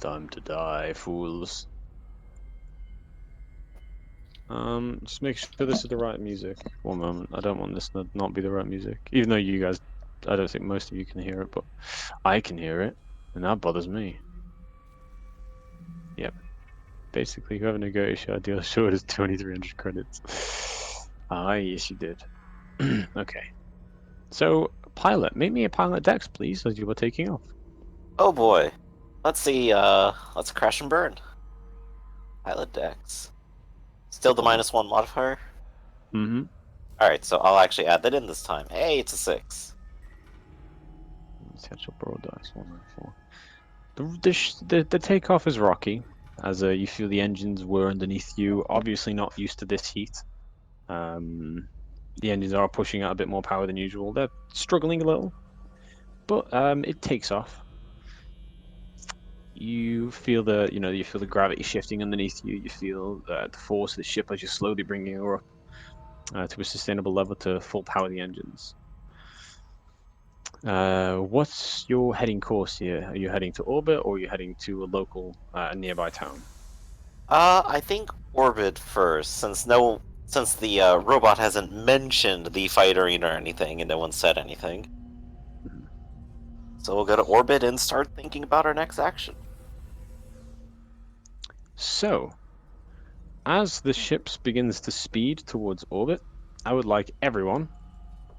Time to die, fools. Just make sure this is the right music. One moment, I don't want this to not be the right music. Even though you guys, I don't think most of you can hear it, but I can hear it, and that bothers me. Yep. Basically, whoever negotiated our deal short is 2,300 credits. Ah, yes, you did. Okay. So, pilot, make me a pilot dex, please, as you were taking off. Oh boy. Let's see, let's crash and burn. Pilot Dex. Still the -1 modifier? Mm-hmm. Alright, so I'll actually add that in this time. Hey, it's a 6. Let's catch up broad dice, 194. The takeoff is rocky, as you feel the engines were underneath you, obviously not used to this heat. The engines are pushing out a bit more power than usual. They're struggling a little, but it takes off. You feel you feel the gravity shifting underneath you. You feel the force of the ship as you're slowly bringing her up to a sustainable level to full power the engines. What's your heading course here? Are you heading to orbit, or are you heading to a local, nearby town? I think orbit first, since the robot hasn't mentioned the fight arena or anything, and no one said anything. Mhm. So we'll go to orbit and start thinking about our next action. So, as the ship begins to speed towards orbit, I would like everyone,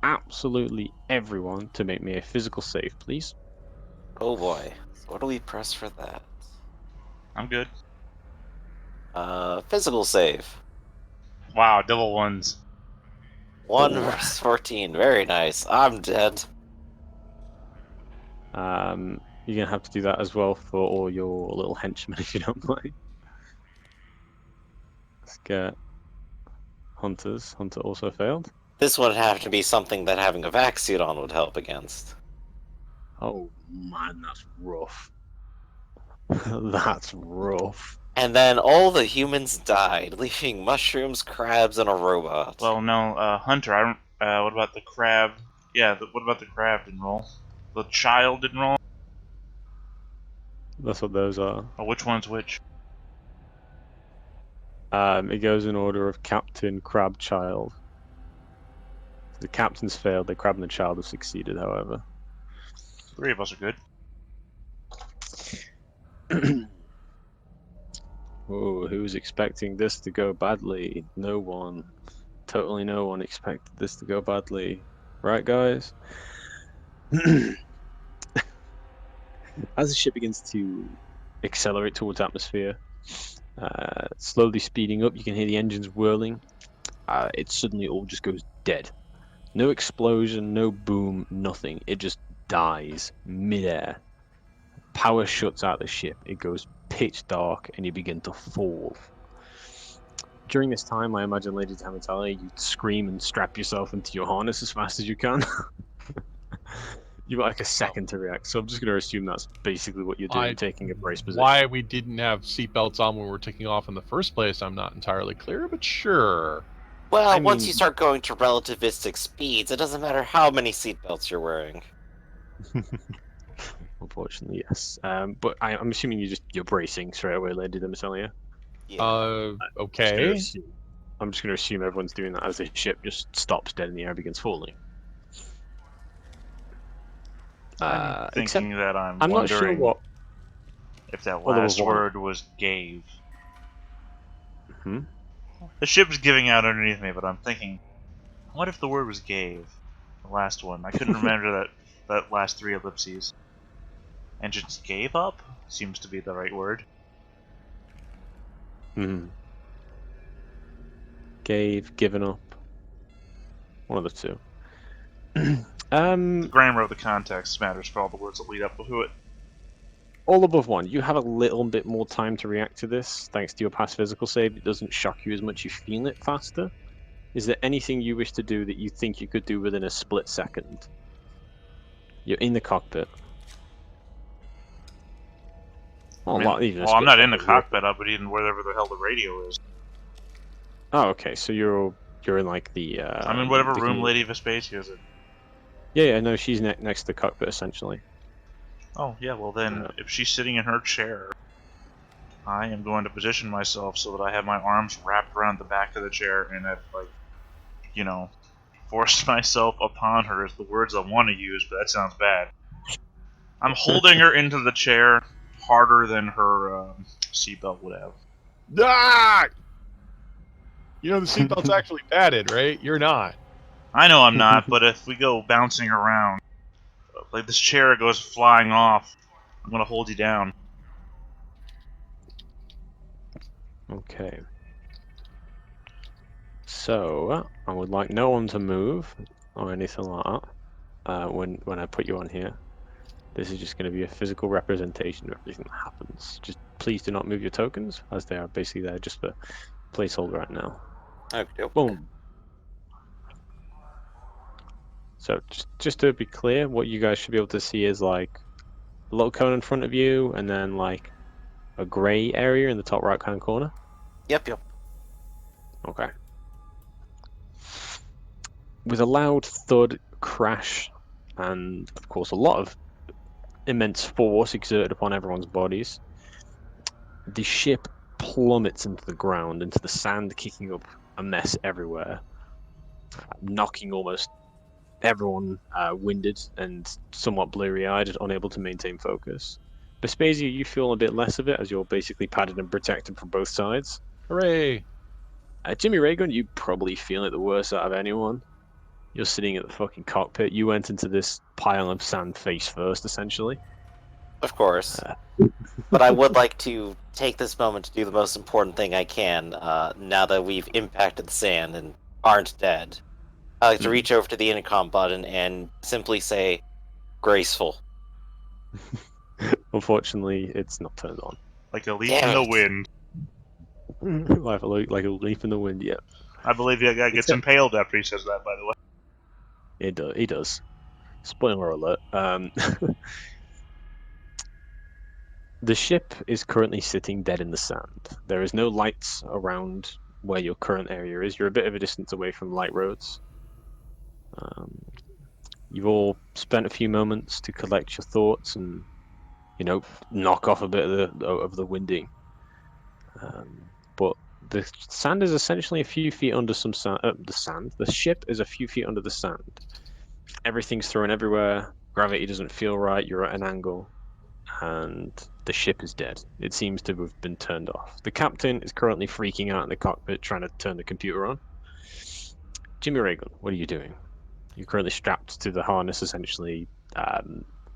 absolutely everyone, to make me a physical save, please. Oh boy. So what do we press for that? I'm good. Physical save. Wow, double ones. 1 Ooh. versus 14. Very nice. I'm dead. You're gonna have to do that as well for all your little henchmen if you don't mind. Let's get hunters. Hunter also failed. This would have to be something that having a vac suit on would help against. Oh man, that's rough. That's rough. And then all the humans died, leaving mushrooms, crabs, and a robot. Well, no, Hunter, I don't. What about the crab? Yeah, what about the crab didn't roll? The child didn't roll? That's what those are. Oh, which one's which? It goes in order of Captain, Crab, Child. The captain's failed. The crab and the child have succeeded, however. 3 of us are good. Oh, who was expecting this to go badly? No one. Totally no one expected this to go badly. Right, guys? As the ship begins to accelerate towards atmosphere, slowly speeding up, you can hear the engines whirling. It suddenly all just goes dead. No explosion, no boom, nothing. It just dies midair. Power shuts out the ship. It goes pitch dark, and you begin to fall. During this time, I imagine, Lady Tamatalia, you scream and strap yourself into your harness as fast as you can. You've got like a second to react, so I'm just going to assume that's basically what you're doing, taking a brace position. Why we didn't have seatbelts on when we were taking off in the first place, I'm not entirely clear, but sure. Well, once you start going to relativistic speeds, it doesn't matter how many seatbelts you're wearing. Unfortunately, yes. But I'm assuming you're bracing straight away, Lady Tamatalia. Yeah. Okay. I'm just going to assume everyone's doing that as the ship just stops dead in the air and begins falling. I'm thinking that I'm not sure wondering what if that there was last one. word was gave. Hmm? The ship's giving out underneath me, but I'm thinking, what if the word was gave? The last one. I couldn't remember that last 3 ellipses. Engines gave up? Seems to be the right word. Given up. One of the two. The grammar of the context matters for all the words that lead up to it. All above 1. You have a little bit more time to react to this, thanks to your past physical save. It doesn't shock you as much, you feel it faster. Is there anything you wish to do that you think you could do within a split second? You're in the cockpit. I'm not in the cockpit, but even wherever the hell the radio is. Oh, okay, so you're in like the... I'm in whatever room Lady Vespasia's in. Yeah, no, she's next to the cockpit essentially. Oh, yeah, well then, Yeah. if she's sitting in her chair, I am going to position myself so that I have my arms wrapped around the back of the chair and I've, like, you know, forced myself upon her is the words I want to use, but that sounds bad. I'm holding her into the chair harder than her seatbelt would have. Ah! You know the seatbelt's actually padded, right? You're not. I know I'm not, but if we go bouncing around, like this chair goes flying off, I'm gonna hold you down. Okay. So I would like no one to move or anything like that. When I put you on here, this is just going to be a physical representation of everything that happens. Just please do not move your tokens, as they are basically there just for placeholder right now. Okay. Boom. So just to be clear, what you guys should be able to see is like a little cone in front of you, and then like a grey area in the top right hand corner. Yep. Okay. With a loud thud, crash, and of course a lot of immense force exerted upon everyone's bodies, the ship plummets into the ground, into the sand, kicking up a mess everywhere, knocking almost everyone winded and somewhat blurry-eyed, unable to maintain focus. Vespasia, you feel a bit less of it as you're basically padded and protected from both sides. Hooray! Jimmy Raygun, you probably feel it the worst out of anyone. You're sitting at the fucking cockpit. You went into this pile of sand face first, essentially. Of course. Uh, But I would like to take this moment to do the most important thing I can, now that we've impacted the sand and aren't dead. I like to reach over to the intercom button and simply say, graceful. Unfortunately, it's not turned on. Like a leaf Damn in the it. wind. like a leaf in the wind, yeah. I believe that guy gets impaled after he says that, by the way. He does. Spoiler alert. The ship is currently sitting dead in the sand. There is no lights around where your current area is. You're a bit of a distance away from light roads. You've all spent a few moments to collect your thoughts and, knock off a bit of the winding. But the sand is essentially a few feet under some sand. The sand. The ship is a few feet under the sand. Everything's thrown everywhere. Gravity doesn't feel right. You're at an angle, and the ship is dead. It seems to have been turned off. The captain is currently freaking out in the cockpit, trying to turn the computer on. Jimmy Raygun, what are you doing? You're currently strapped to the harness, essentially,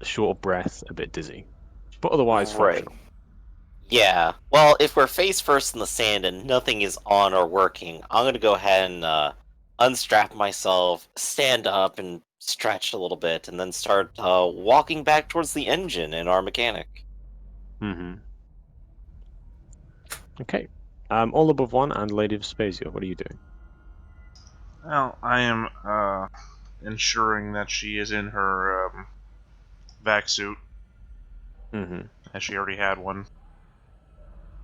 short of breath, a bit dizzy, but otherwise Right. functional. Yeah. Well, if we're face first in the sand and nothing is on or working, I'm gonna go ahead and unstrap myself, stand up, and stretch a little bit, and then start walking back towards the engine and our mechanic. Mm-hmm. Okay. All above one and Lady of Spazio, what are you doing? Well, I am ensuring that she is in her vac suit, Mm-hmm. as she already had one.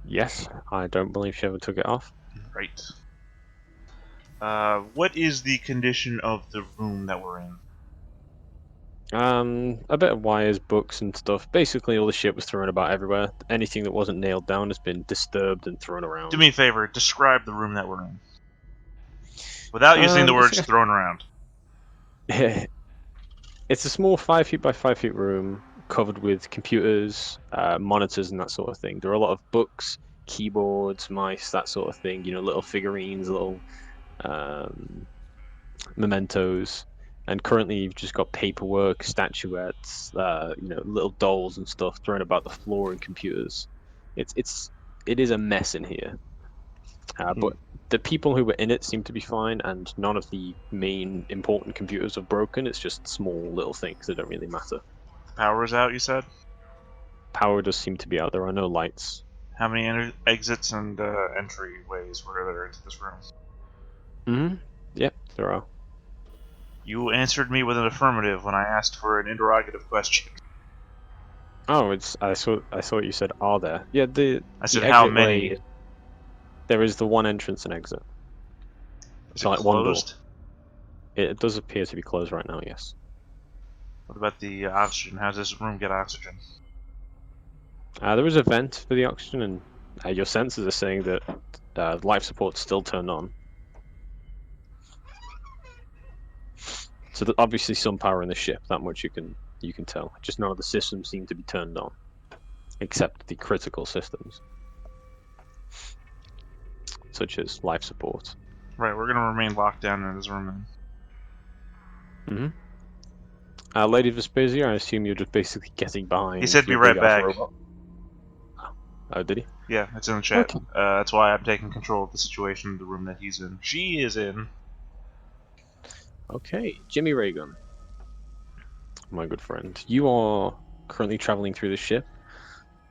Yes, I don't believe she ever took it off. Right. What is the condition of the room that we're in? A bit of wires, books, and stuff. Basically, all the shit was thrown about everywhere. Anything that wasn't nailed down has been disturbed and thrown around. Do me a favor, describe the room that we're in. Without using the words thrown around. It's a small 5 feet by 5 feet room covered with computers, monitors, and that sort of thing. There are a lot of books, keyboards, mice, that sort of thing. Little figurines, little mementos. And currently, you've just got paperwork, statuettes, little dolls and stuff thrown about the floor and computers. It is a mess in here. But the people who were in it seem to be fine, and none of the main important computers are broken. It's just small little things that don't really matter. The power is out, you said? Power does seem to be out. There are no lights. How many exits and entryways were there into this room? Mm-hmm. Yep, there are. You answered me with an affirmative when I asked for an interrogative question. Oh, I saw what you said. Are there? Yeah, I said the how exit many? way. There is the one entrance and exit. Is So it like one door. closed? It does appear to be closed right now. Yes. What about the oxygen? How does this room get oxygen? There is a vent for the oxygen, and your sensors are saying that life support's still turned on. So there's obviously some power in the ship. That much you can tell. Just none of the systems seem to be turned on, except the critical systems, such as life support. Right, we're gonna remain locked down in this room. Lady Vespasia, I assume you're just basically getting behind. He said be your right big-ass back. robot. Oh, did he? Yeah, it's in the chat. Okay. That's why I'm taking control of the situation, the room that he's in. She is in. Okay, Jimmy Raygun, my good friend. You are currently traveling through the ship,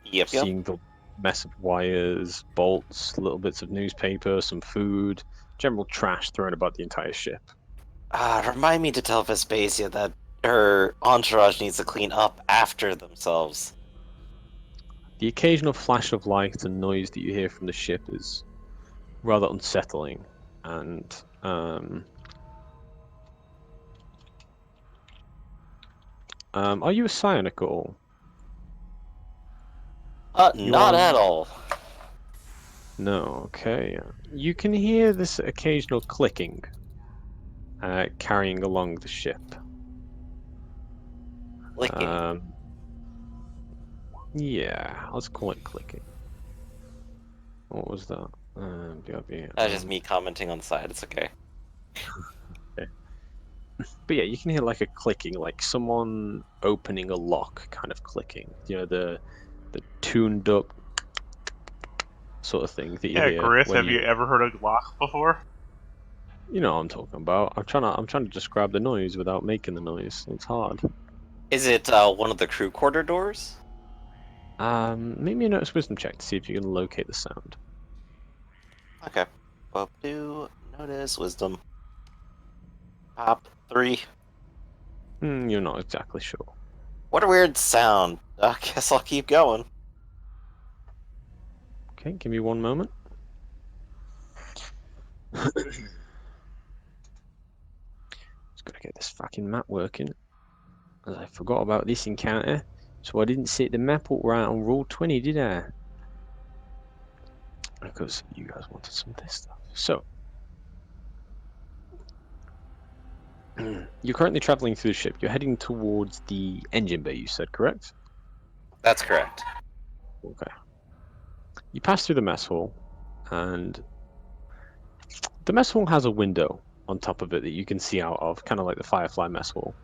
Yep. seeing the mess of wires, bolts, little bits of newspaper, some food, general trash thrown about the entire ship. Remind me to tell Vespasia that her entourage needs to clean up after themselves. The occasional flash of light and noise that you hear from the ship is rather unsettling, and are you a psionic at all? Not at all. No, okay. You can hear this occasional clicking carrying along the ship. Licking. Yeah, let's call it clicking. What was that? That's just me commenting on the side, it's okay. Okay. But yeah, you can hear like a clicking, like someone opening a lock kind of clicking. You know, the tuned up sort of thing that you Yeah, hear. Griff, when have you ever heard a Glock before? You know what I'm talking about. I'm trying to describe the noise without making the noise. It's hard. Is it one of the crew quarter doors? Make me a notice wisdom check to see if you can locate the sound. Okay. Do notice wisdom. Pop 3. You're not exactly sure. What a weird sound. I guess I'll keep going. Okay, give me one moment. Just gotta get this fucking map working. As I forgot about this encounter, so I didn't set the map up right on roll 20, did I? Because you guys wanted some of this stuff. So, you're currently traveling through the ship. You're heading towards the engine bay, you said, correct? That's correct. Okay. You pass through the mess hall, and the mess hall has a window on top of it that you can see out of, kind of like the Firefly mess hall.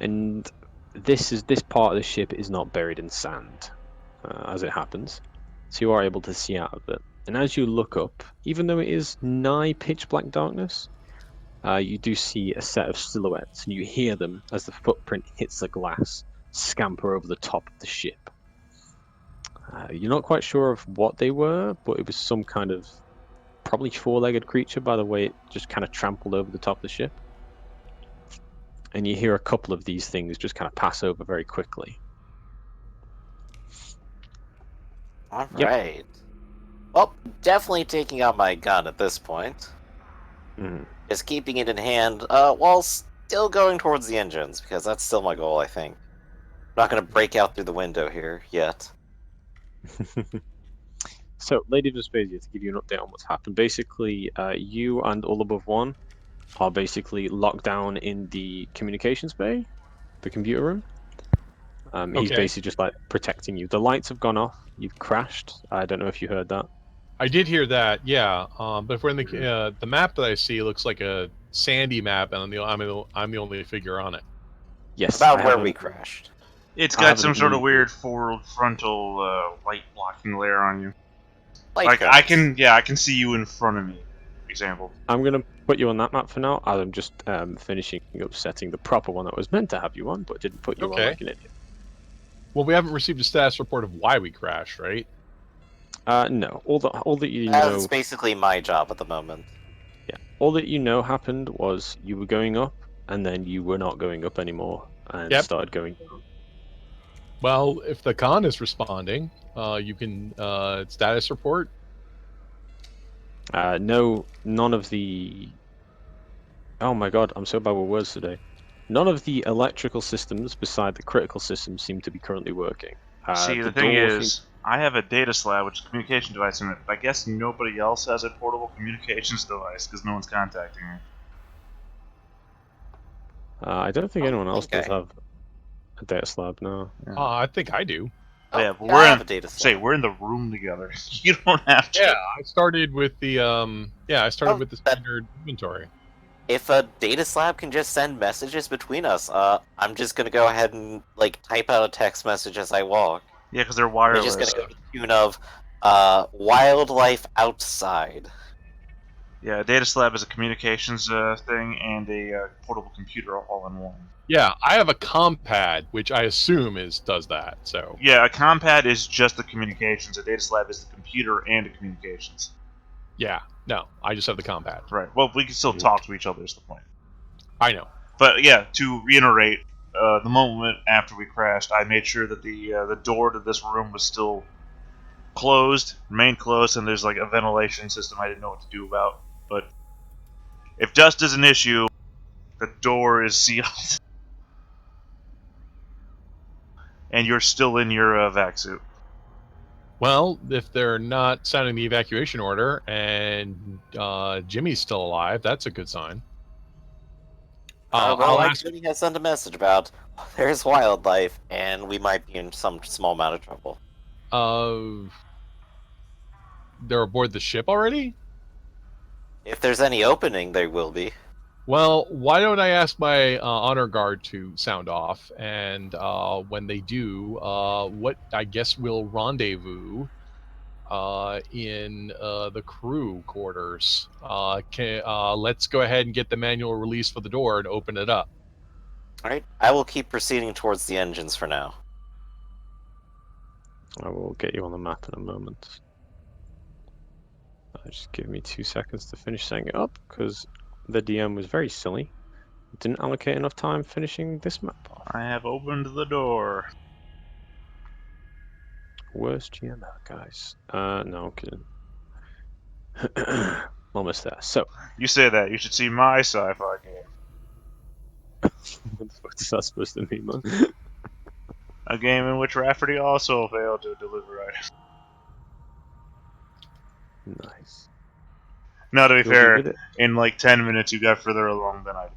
And this part of the ship is not buried in sand, as it happens, so you are able to see out of it. And as you look up, even though it is nigh pitch black darkness, you do see a set of silhouettes, and you hear them as the footprint hits the glass, scamper over the top of the ship. You're not quite sure of what they were, but it was some kind of probably four-legged creature by the way it just kind of trampled over the top of the ship. And you hear a couple of these things just kind of pass over very quickly. Alright. Well, definitely taking out my gun at this point. Mhm. Just keeping it in hand, while still going towards the engines, because that's still my goal, I think. I'm not going to break out through the window here yet. So, Lady Vespasia, to give you an update on what's happened, basically, you and all above one are basically locked down in the communications bay, the computer room. He's Okay. basically just like protecting you. The lights have gone off. You've crashed. I don't know if you heard that. I did hear that, yeah. But if we're in the map that I see looks like a sandy map, and I'm the only figure on it. Yes. About where we crashed. It's I got some haven't sort of moved. weird forward frontal light blocking layer on you. Light Like cones. I can see you in front of me. Example. I'm gonna put you on that map for now. I'm just finishing up setting the proper one that was meant to have you on, but didn't put you on Okay. like an idiot. Well, we haven't received a status report of why we crashed, right? No. All that you know. That's basically my job at the moment. Yeah. All that you know happened was you were going up, and then you were not going up anymore, and Yep. started going down. Well, if the con is responding, you can status report. No, none of the. Oh my god, I'm so bad with words today. None of the electrical systems beside the critical systems seem to be currently working. See, The the thing door seems... is, I have a data slab, which is a communication device in it, but I guess nobody else has a portable communications device because no one's contacting me. I don't think anyone else does Okay. have a data slab now. I think I do. Oh, yeah, but yeah, I have a data set. we're in the room together. You don't have to. Yeah, I started with the That- standard inventory. If a data slab can just send messages between us, I'm just gonna go ahead and like type out a text message as I walk. Yeah, because they're We're just wireless. gonna go to the tune of wildlife outside. Yeah, a data slab is a communications thing and a portable computer all in one. Yeah, I have a compad, which I assume does that. So Yeah, a compad is just the communications. A data slab is the computer and the communications. yeah, no, I just have the compad. Right. Well, we can still talk to each other is the point. I know. But yeah, to reiterate, the moment after we crashed, I made sure that the door to this room was still closed, remained closed, and there's like a ventilation system I didn't know what to do about. But if dust is an issue, the door is sealed, and you're still in your vac suit. Well, if they're not sounding the evacuation order and Jimmy's still alive, that's a good sign. Well, I'll like ask. Jimmy has sent a message about there's wildlife, and we might be in some small amount of trouble. They're aboard the ship already? If there's any opening, there will be. Well, why don't I ask my honor guard to sound off, and when they do, what I guess we'll rendezvous in the crew quarters. Let's go ahead and get the manual release for the door and open it up. Alright, I will keep proceeding towards the engines for now. I will get you on the map in a moment. Just give me 2 seconds to finish setting it up, because the DM was very silly. Didn't allocate enough time finishing this map off. I have opened the door. Worst GM ever, guys. No, I'm kidding. Almost there. So, You say that. You should see my sci-fi game. what the fuck is that supposed to mean, man? A game in which Rafferty also failed to deliver items. Nice. Now, to be You'll be fair, with it. in like 10 minutes you got further along than I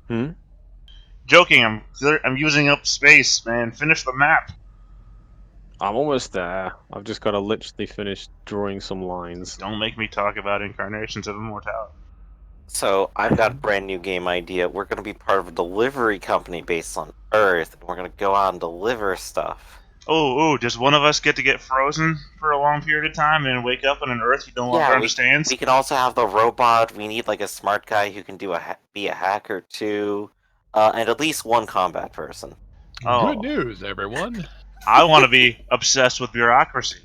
did. Hmm? Joking, I'm using up space, man. Finish the map. I'm almost there. I've just got to literally finish drawing some lines. Don't make me talk about incarnations of immortality. So, I've got a brand new game idea. We're going to be part of a delivery company based on Earth, and we're going to go out and deliver stuff. Oh, does one of us get to get frozen for a long period of time and wake up on an Earth he no longer understands? We can also have the robot. We need like a smart guy who can be a hacker too, and at least one combat person. Oh. Good news, everyone. I want to be obsessed with bureaucracy.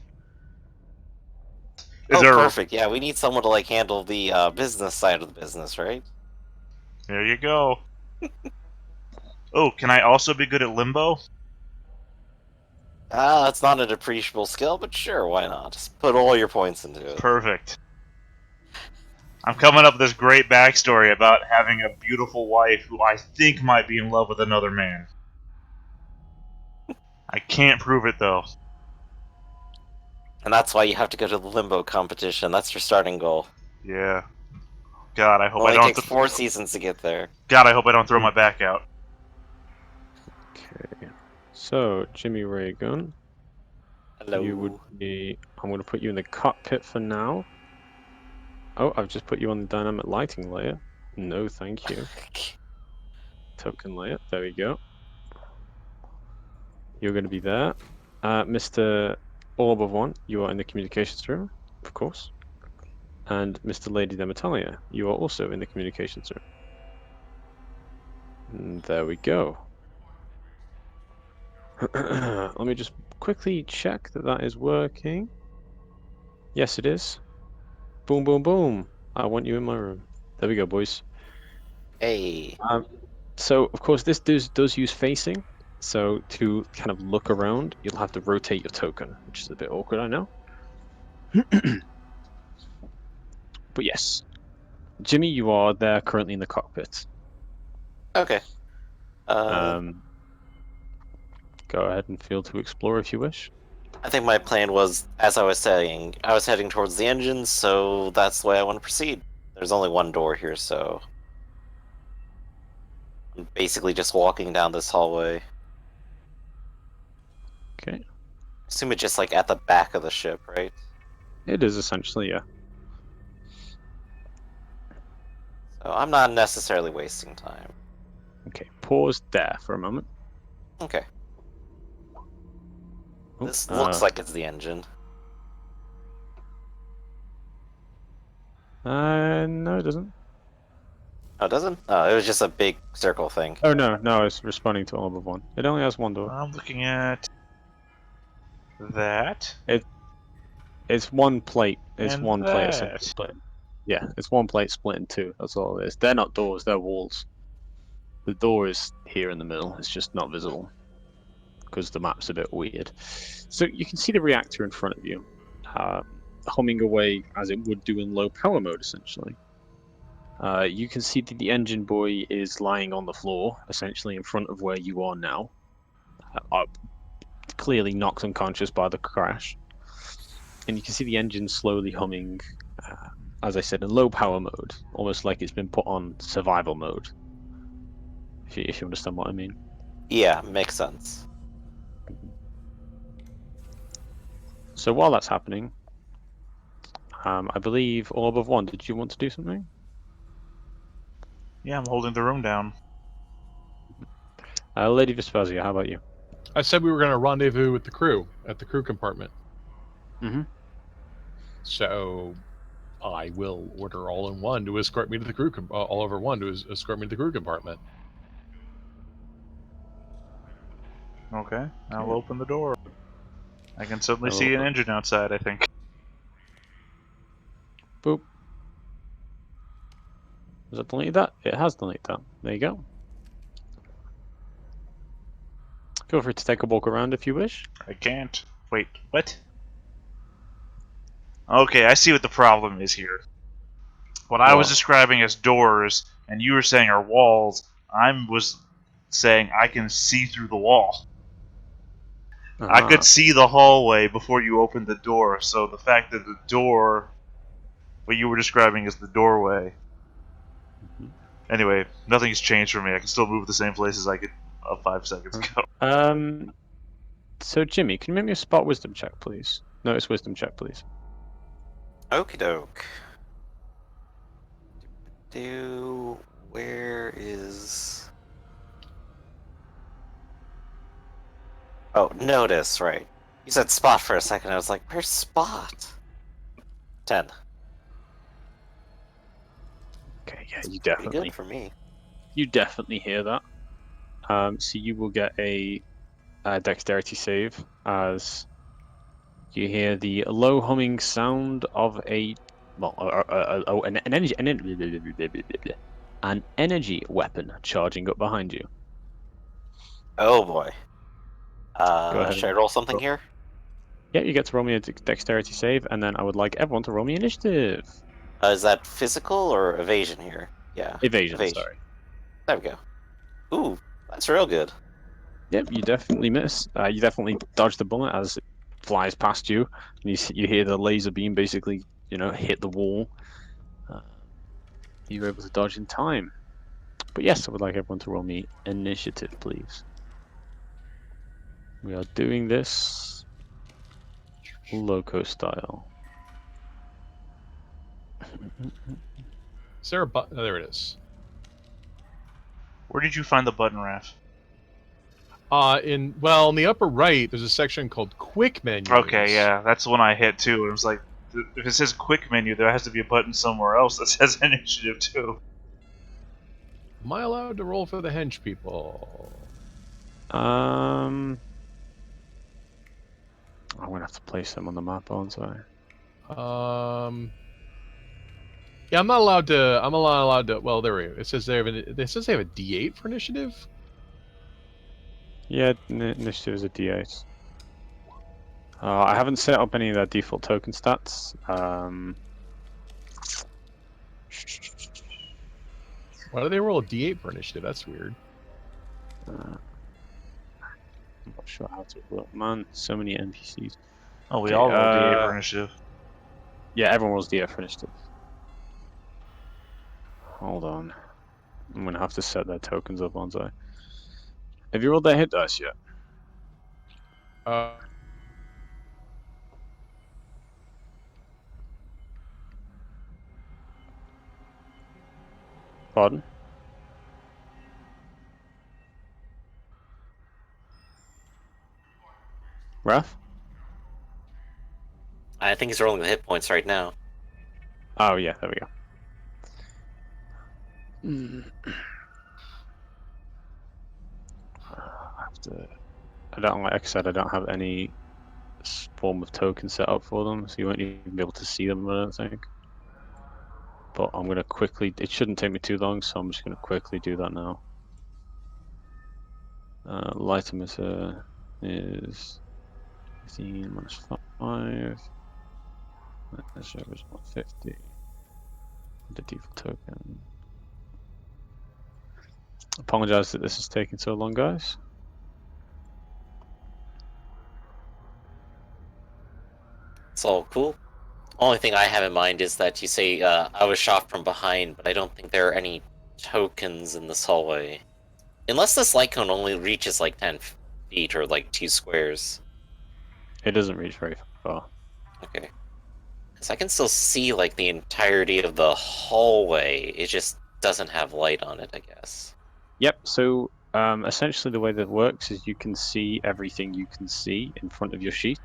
Perfect. Yeah, we need someone to like handle the business side of the business, right? There you go. Oh, can I also be good at limbo? That's not an appreciable skill, but sure, why not? Just put all your points into it. Perfect. I'm coming up with this great backstory about having a beautiful wife who I think might be in love with another man. I can't prove it, though. And that's why you have to go to the limbo competition. That's your starting goal. Yeah. God, I hope It I only don't. takes 4 seasons to get there. God, I hope I don't throw my back out. Okay. So, Jimmy Ray Gun. Hello. You would be... I'm going to put you in the cockpit for now. Oh, I've just put you on the dynamic lighting layer. No, thank you. Token layer. There we go. You're going to be there. Mr. Orb of One, you are in the communications room, of course. And Mr. Lady Demetalia, you are also in the communications room. And there we go. Let me just quickly check that that is working. Yes, it is. Boom, boom, boom. I want you in my room. There we go, boys. Hey. So, of course, this does use facing. So, to kind of look around, you'll have to rotate your token, which is a bit awkward, I know. But yes. Jimmy, you are there currently in the cockpit. Okay. Go ahead and feel to explore if you wish. I think my plan was, as I was saying, I was heading towards the engine, so that's the way I want to proceed. There's only one door here, so I'm basically just walking down this hallway. Okay. Assume it's just like at the back of the ship, right? It is essentially, yeah. So I'm not necessarily wasting time. Okay, pause there for a moment. Okay. Oh, This looks like it's the engine. No, it doesn't. Oh, it doesn't? Oh, it was just a big circle thing. Oh, no, it's responding to all above one. It only has one door. I'm looking at that It's one plate. It's and one plate essentially that. split. Yeah, it's one plate split in two. That's all it is. They're not doors, they're walls. The door is here in the middle. It's just not visible because the map's a bit weird. So you can see the reactor in front of you, humming away as it would do in low power mode, essentially. You can see that the engine boy is lying on the floor, essentially in front of where you are now, clearly knocked unconscious by the crash. And you can see the engine slowly humming, as I said, in low power mode, almost like it's been put on survival mode. If you understand what I mean. Yeah, makes sense. So while that's happening, I believe all above one. Did you want to do something? Yeah, I'm holding the room down. Lady Vespasian, how about you? I said we were going to rendezvous with the crew at the crew compartment. Mm-hmm. So I will order all in one to escort me to the crew, all over one to escort me to the crew compartment. Okay, I'll open the door. I can suddenly I'll see an open- engine outside, I think. Boop. Does it delete that? It has deleted that. There you go. Feel free to take a walk around if you wish. I can't. Wait, what? Okay, I see what the problem is here. What I was What? describing as doors, and you were saying are walls, was saying I can see through the wall. I could see the hallway before you opened the door, so the fact that the door, what you were describing as the doorway. Anyway, nothing's changed for me. I can still move the same places I could 5 seconds ago. So Jimmy, can you make me a spot wisdom check, please? No, it's wisdom check, please. Okie doke. Where is... Oh, notice, right. You said spot for a second, I was like, where's spot? 10. Okay, yeah, you Pretty definitely, good for me. you definitely hear that. So you will get a dexterity save as you hear the low humming sound of an energy weapon charging up behind you. Oh boy. Go ahead. Should I roll something here? Yeah, you get to roll me a dexterity save, and then I would like everyone to roll me initiative. Is that physical or evasion here? Yeah. Evasion, sorry. There we go. Ooh, that's real good. Yep, you definitely miss. You definitely dodge the bullet as it flies past you. And you hear the laser beam basically, hit the wall. You were able to dodge in time. But yes, I would like everyone to roll me initiative, please. We are doing this loco style. Is there a button? Oh, there it is. Where did you find the button, Raph? In the upper right, there's a section called Quick Menus. Okay, yeah, that's the one I hit too. It was like, if it says quick menu, there has to be a button somewhere else that says initiative too. Am I allowed to roll for the hench people? I'm gonna have to place them on the map, aren't I? Yeah, I'm not allowed to. I'm allowed to. Well, there we go. It says they have a D8 for initiative. Yeah, initiative is a D8. I haven't set up any of their default token stats. Why do they roll a D8 for initiative? That's weird. I'm not sure how to roll. Man, so many NPCs. Oh, we Okay, all rolled D8 for initiative. Yeah, everyone rolls D8 for initiative. Hold on. I'm gonna have to set their tokens up, aren't I? Have you rolled their hit dice yet? Uh, Pardon? Raph? I think he's rolling the hit points right now. Oh yeah, there we go. I have to. I don't like I said. I don't have any form of token set up for them, so you won't even be able to see them. I don't think. But I'm gonna quickly. It shouldn't take me too long, so I'm just gonna quickly do that now. Light emitter is 15 minus 5. Measure is 150. The default token. Apologize that this is taking so long, guys. It's all cool. Only thing I have in mind is that you say I was shot from behind, but I don't think there are any tokens in this hallway. Unless this light cone only reaches like 10 feet or like 2 squares. It doesn't reach very far. Okay. Because I can still see like the entirety of the hallway. It just doesn't have light on it, I guess. Yep. So essentially, the way that works is you can see everything you can see in front of your sheet,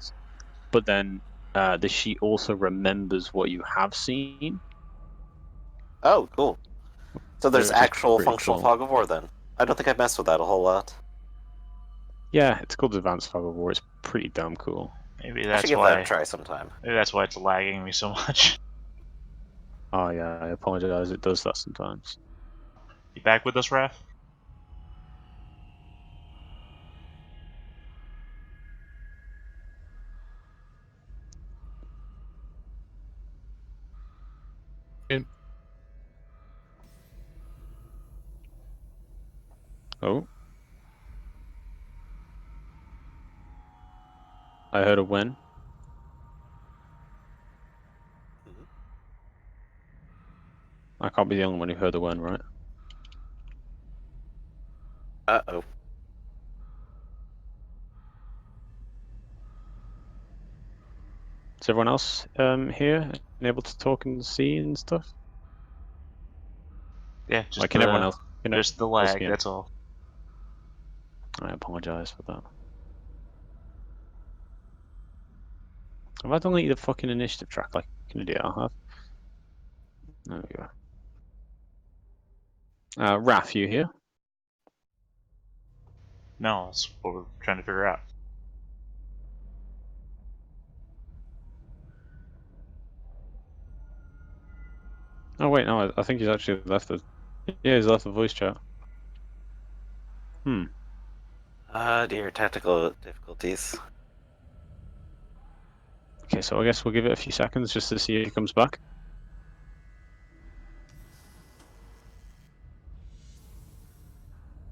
but then the sheet also remembers what you have seen, Oh, cool. So there's which is actual pretty functional cool. fog of war then. I don't think I've messed with that a whole lot. Yeah, it's called Advanced Fog of War. It's pretty damn cool. Maybe I should that's give that a why. try sometime. Maybe that's why it's lagging me so much. Oh yeah, I apologize. It does that sometimes. You back with us, Raph? and Oh, I heard a win. I can't be the only one who heard the win, right? Uh-oh. Is everyone else here and able to talk and see and stuff? Yeah, Like, can everyone else? just the else lag. hear me? That's all. I apologize for that. Have I deleted the fucking initiative track like an idiot? I have. There we go. Raph, you here? No, that's what we're trying to figure out. Oh wait, no, I think he's actually left the. Yeah, he's left the voice chat. Hmm. Ah, dear, technical difficulties. Okay, so I guess we'll give it a few seconds just to see if he comes back.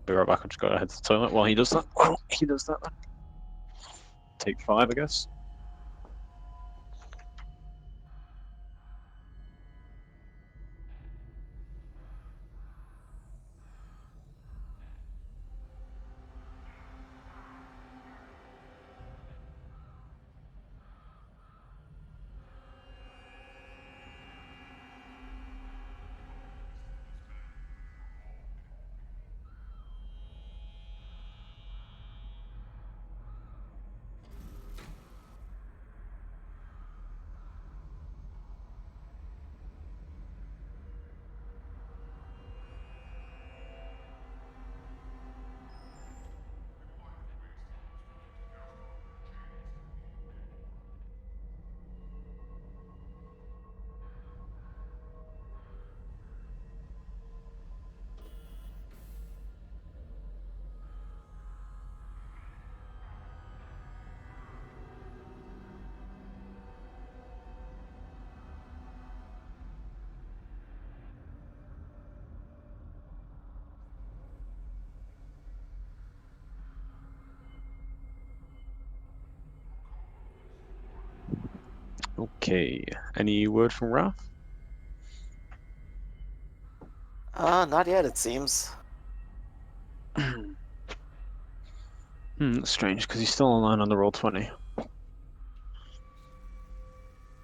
Be right back. I'm just going to head to the toilet while he does that. Well, he does that. Then. Take 5, I guess. Okay. Any word from Ralph? Not yet, it seems. That's strange, because he's still online on the Roll20.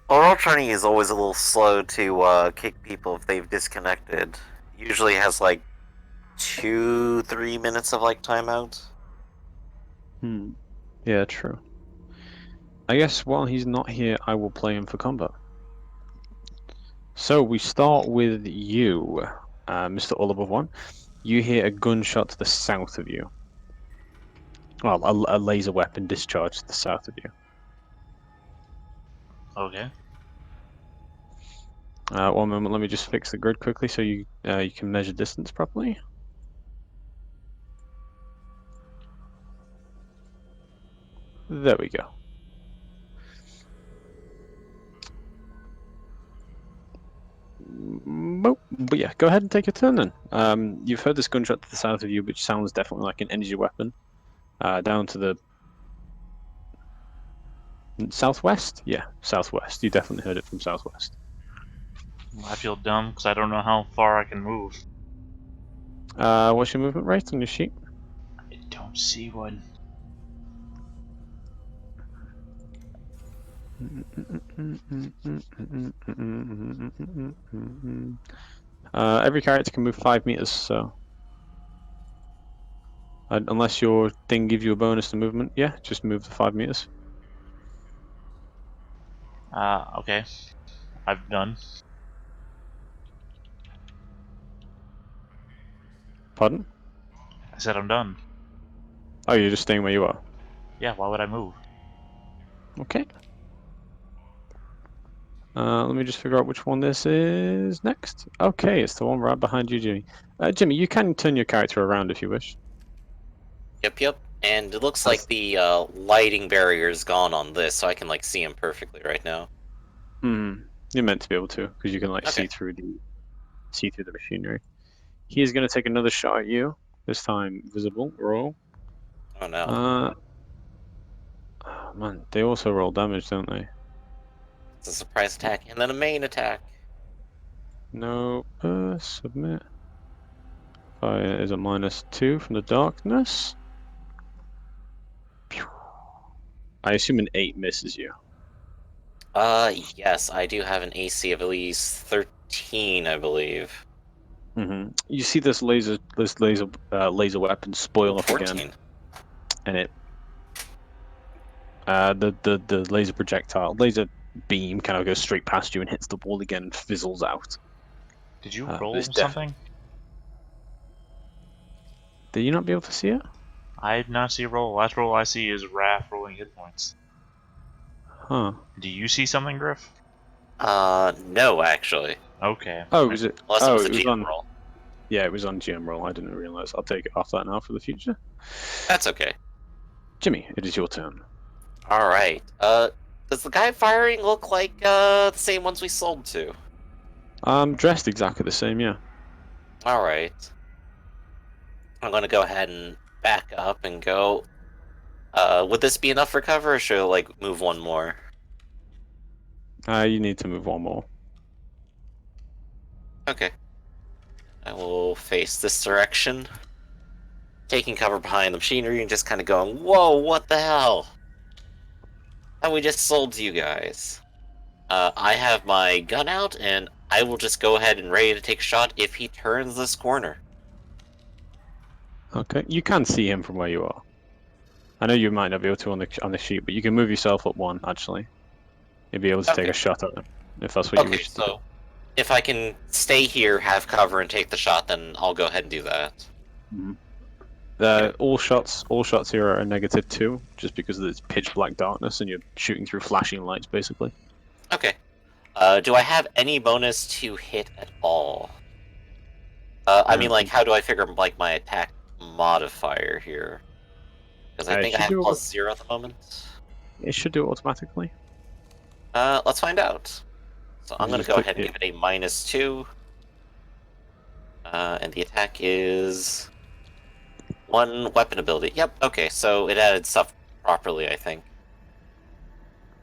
Oral training is always a little slow to kick people if they've disconnected. Usually has like 2-3 minutes of like timeout. Yeah, true. I guess while he's not here, I will play him for combat. So we start with you, Mr. All Above One. You hear a gunshot to the south of you. Well, a laser weapon discharged to the south of you. Okay. 1 moment, let me just fix the grid quickly so you can measure distance properly. There we go. But yeah, go ahead and take your turn then. You've heard this gunshot to the south of you, which sounds definitely like an energy weapon. Down to the southwest? Yeah, southwest. You definitely heard it from southwest. I feel dumb because I don't know how far I can move. What's your movement rate on your sheet? I don't see one. Every character can move 5 meters, so unless your thing gives you a bonus to movement, yeah, just move the 5 meters. Okay. I've done. Pardon? I said I'm done. Oh, you're just staying where you are. Yeah, why would I move? Okay. Let me just figure out which one this is next. Okay, it's the one right behind you, Jimmy. Jimmy, you can turn your character around if you wish. Yep. And it looks That's- like the lighting barrier is gone on this, so I can like see him perfectly right now. You're meant to be able to, because you can like Okay. see through the machinery. He is going to take another shot at you. This time, visible roll. Oh no. Oh, man, they also roll damage, don't they? It's a surprise attack and then a main attack. No, submit. Fire is a -2 from the darkness. Pew. I assume an 8 misses you. Yes, I do have an AC of at least 13, I believe. You see this laser weapon spoil up 14. again, and it the laser beam kind of goes straight past you and hits the wall again and fizzles out. Did you But roll it's something? Did you not be able to see it? I did not see a roll. Last roll I see is Raph rolling hit points. Huh. Do you see something, Griff? No, actually. Okay. Oh, was it? Unless it Oh, was a it was GM on. roll. Yeah, it was on GM roll. I didn't realize. I'll take it off that now for the future. That's okay. Jimmy, it is your turn. Alright. Does the guy firing look like, the same ones we sold to? Dressed exactly the same, yeah. Alright. I'm gonna go ahead and back up and go. Would this be enough for cover, or should I, like, move one more? You need to move one more. Okay. I will face this direction. Taking cover behind the machinery and just kind of going, whoa, what the hell? And we just sold to you guys. I have my gun out, and I will just go ahead and ready to take a shot if he turns this corner. Okay, you can see him from where you are. I know you might not be able to on the sheet, but you can move yourself up one actually. You'll be able to take Okay. a shot at him if that's what you Okay, wish to do. so if I can stay here, have cover, and take the shot, then I'll go ahead and do that. All shots here are a -2, just because it's pitch black darkness and you're shooting through flashing lights, basically. Okay. Do I have any bonus to hit at all? I mean, like, how do I figure, like, my attack modifier here? Because I It think I should have do +0 at the moment. it should do it automatically. Let's find out. So I'm You gonna just go click ahead and it. give it a -2. And the attack is 1 weapon ability. Yep, okay, so it added stuff properly, I think.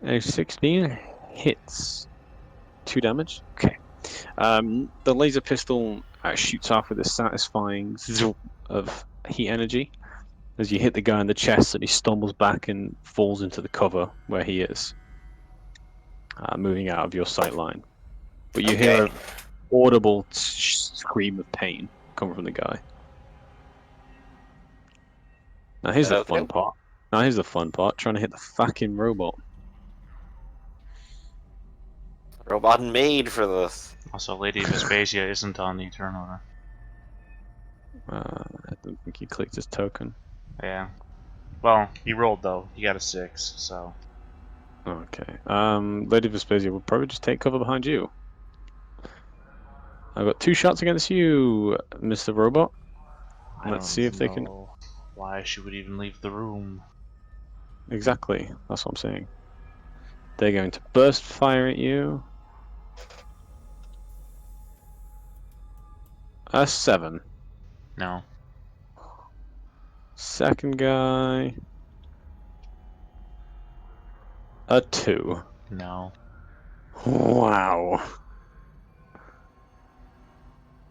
A 16. hits. 2 damage. Okay. The laser pistol shoots off with a satisfying zoom of heat energy as you hit the guy in the chest, and he stumbles back and falls into the cover where he is, moving out of your sight line. But you hear an audible scream of pain coming from the guy. Now here's the fun part. Trying to hit the fucking robot. Robot made for this. Also, Lady Vespasia isn't on the turn order. I don't think he clicked his token. Yeah. Well, he rolled though. He got a 6, so. Okay. Lady Vespasia will probably just take cover behind you. I've got 2 shots against you, Mr. Robot. Let's see if they can. Why she would even leave the room. Exactly. That's what I'm saying. They're going to burst fire at you. A 7. No. Second guy. A 2. No. Wow.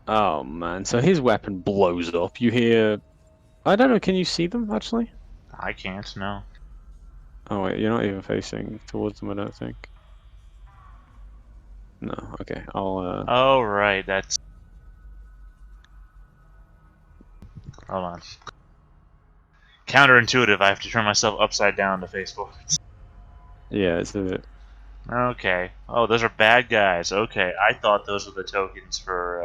Oh man, so his weapon blows up. You hear... I don't know, can you see them actually? I can't, no. Oh wait, you're not even facing towards them, I don't think. No, okay, I'll... Oh, right, that's... Hold on. Counterintuitive, I have to turn myself upside down to face forwards. Yeah, it's a... Okay. Oh, those are bad guys. Okay, I thought those were the tokens for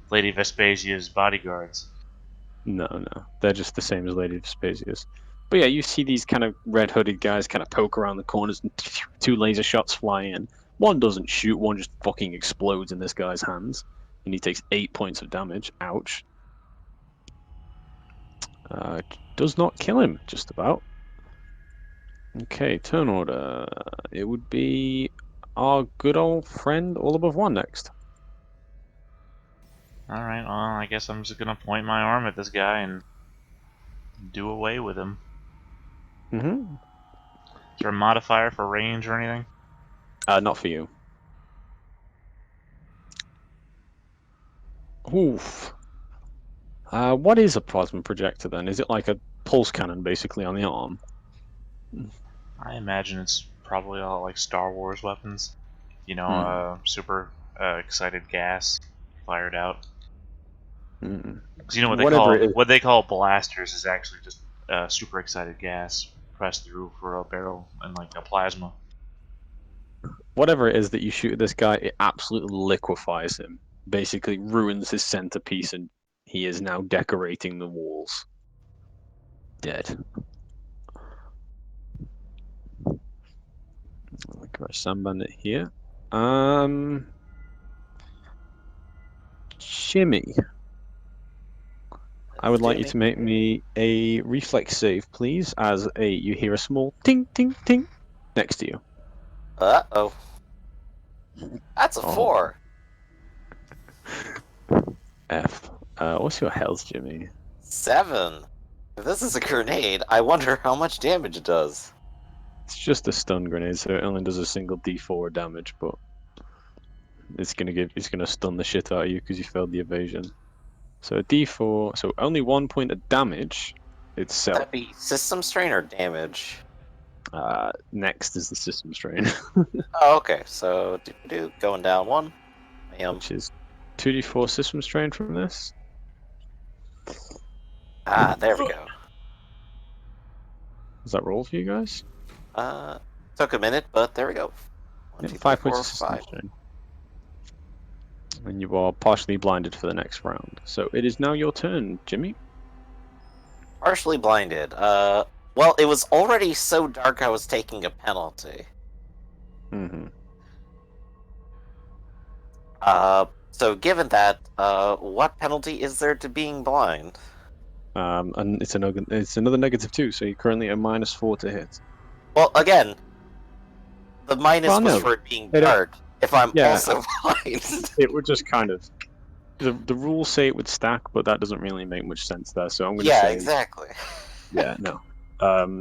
Lady Vespasia's bodyguards. No. They're just the same as Lady Vespasia's. But yeah, you see these kind of red-hooded guys kind of poke around the corners and 2 laser shots fly in. One doesn't shoot, one just fucking explodes in this guy's hands. And he takes 8 points of damage. Ouch. Does not kill him, just about. Okay, turn order. It would be our good old friend all above 1 next. Alright, well, I guess I'm just gonna point my arm at this guy and do away with him. Mm-hmm. Is there a modifier for range or anything? Not for you. Oof. What is a plasma projector then? Is it like a pulse cannon basically on the arm? I imagine it's probably all like Star Wars weapons. You know, super excited gas fired out. Because you know what they call blasters is actually just super excited gas pressed through for a barrel and like a plasma. Whatever it is that you shoot at this guy, it absolutely liquefies him. Basically ruins his centerpiece, and he is now decorating the walls. Dead. Look at our Sam Bandit here. Jimmy. I would like you to make me a reflex save, please, as you hear a small ting ting ting next to you. Uh-oh. That's a 4. F. What's your health, Jimmy? 7. If this is a grenade, I wonder how much damage it does. It's just a stun grenade, so it only does a single D4 damage, but it's gonna stun the shit out of you because you failed the evasion. So a D4, so only 1 point of damage itself. Would that be system strain or damage? Next is the system strain. Oh, okay. So going down 1. Which is 2d4 system strain from this. There we go. Does that roll for you guys? Took a minute, but there we go. 1, 2, 5 3, 4, points of system 5. strain. And you are partially blinded for the next round. So it is now your turn, Jimmy. Partially blinded. Well, it was already so dark I was taking a penalty. Mm-hmm. So given that, what penalty is there to being blind? And it's another -2, so you're currently at -4 to hit. Well, again, the minus was no. for it being dark. If I'm also blind. It would just kind of... The rules say it would stack, but that doesn't really make much sense there, so I'm going to say... Yeah, exactly. Yeah, no.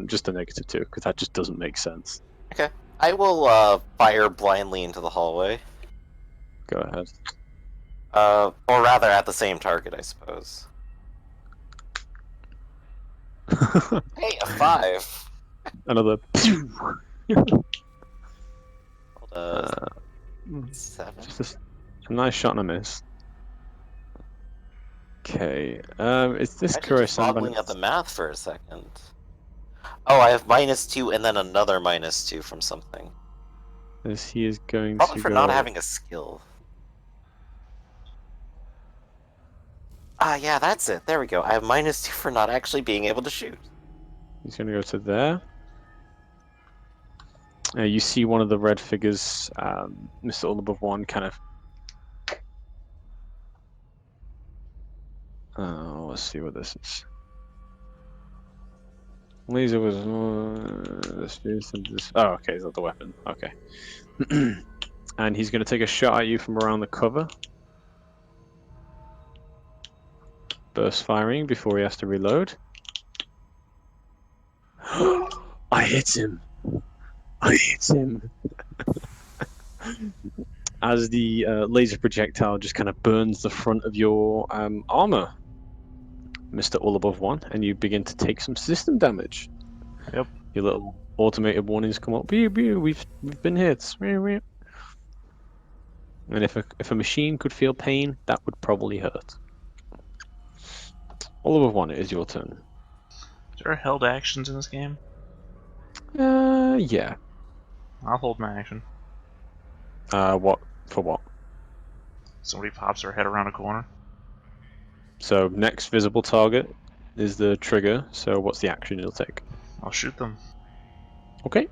Just a -2, because that just doesn't make sense. Okay. I will fire blindly into the hallway. Go ahead. Or rather at the same target, I suppose. Hey, a 5. Another. Uh, Uh, 7. just a nice shot and a miss. Okay. Is this Actually, just Kuro-san? boggling at the math for a second. Oh, I have -2 and then another -2 from something. As he is going Probably to for not go. having a skill. Ah, yeah, that's it. There we go. I have -2 for not actually being able to shoot. He's going to go to there. You see one of the red figures, Mr. All Above One, kind of. Let's see what this is. Laser was. Oh, okay, is that the weapon? Okay. And he's going to take a shot at you from around the cover. Burst firing before he has to reload. I hit him. I hit him. As the laser projectile just kind of burns the front of your armor, Mr. All Above One, and you begin to take some system damage. Yep. Your little automated warnings come up. We've been hit. And if a machine could feel pain, that would probably hurt. All Above One, it is your turn. Is there held actions in this game? Yeah. I'll hold my action. What for what? Somebody pops their head around a corner. So next visible target is the trigger. So what's the action you'll take? I'll shoot them. Okay.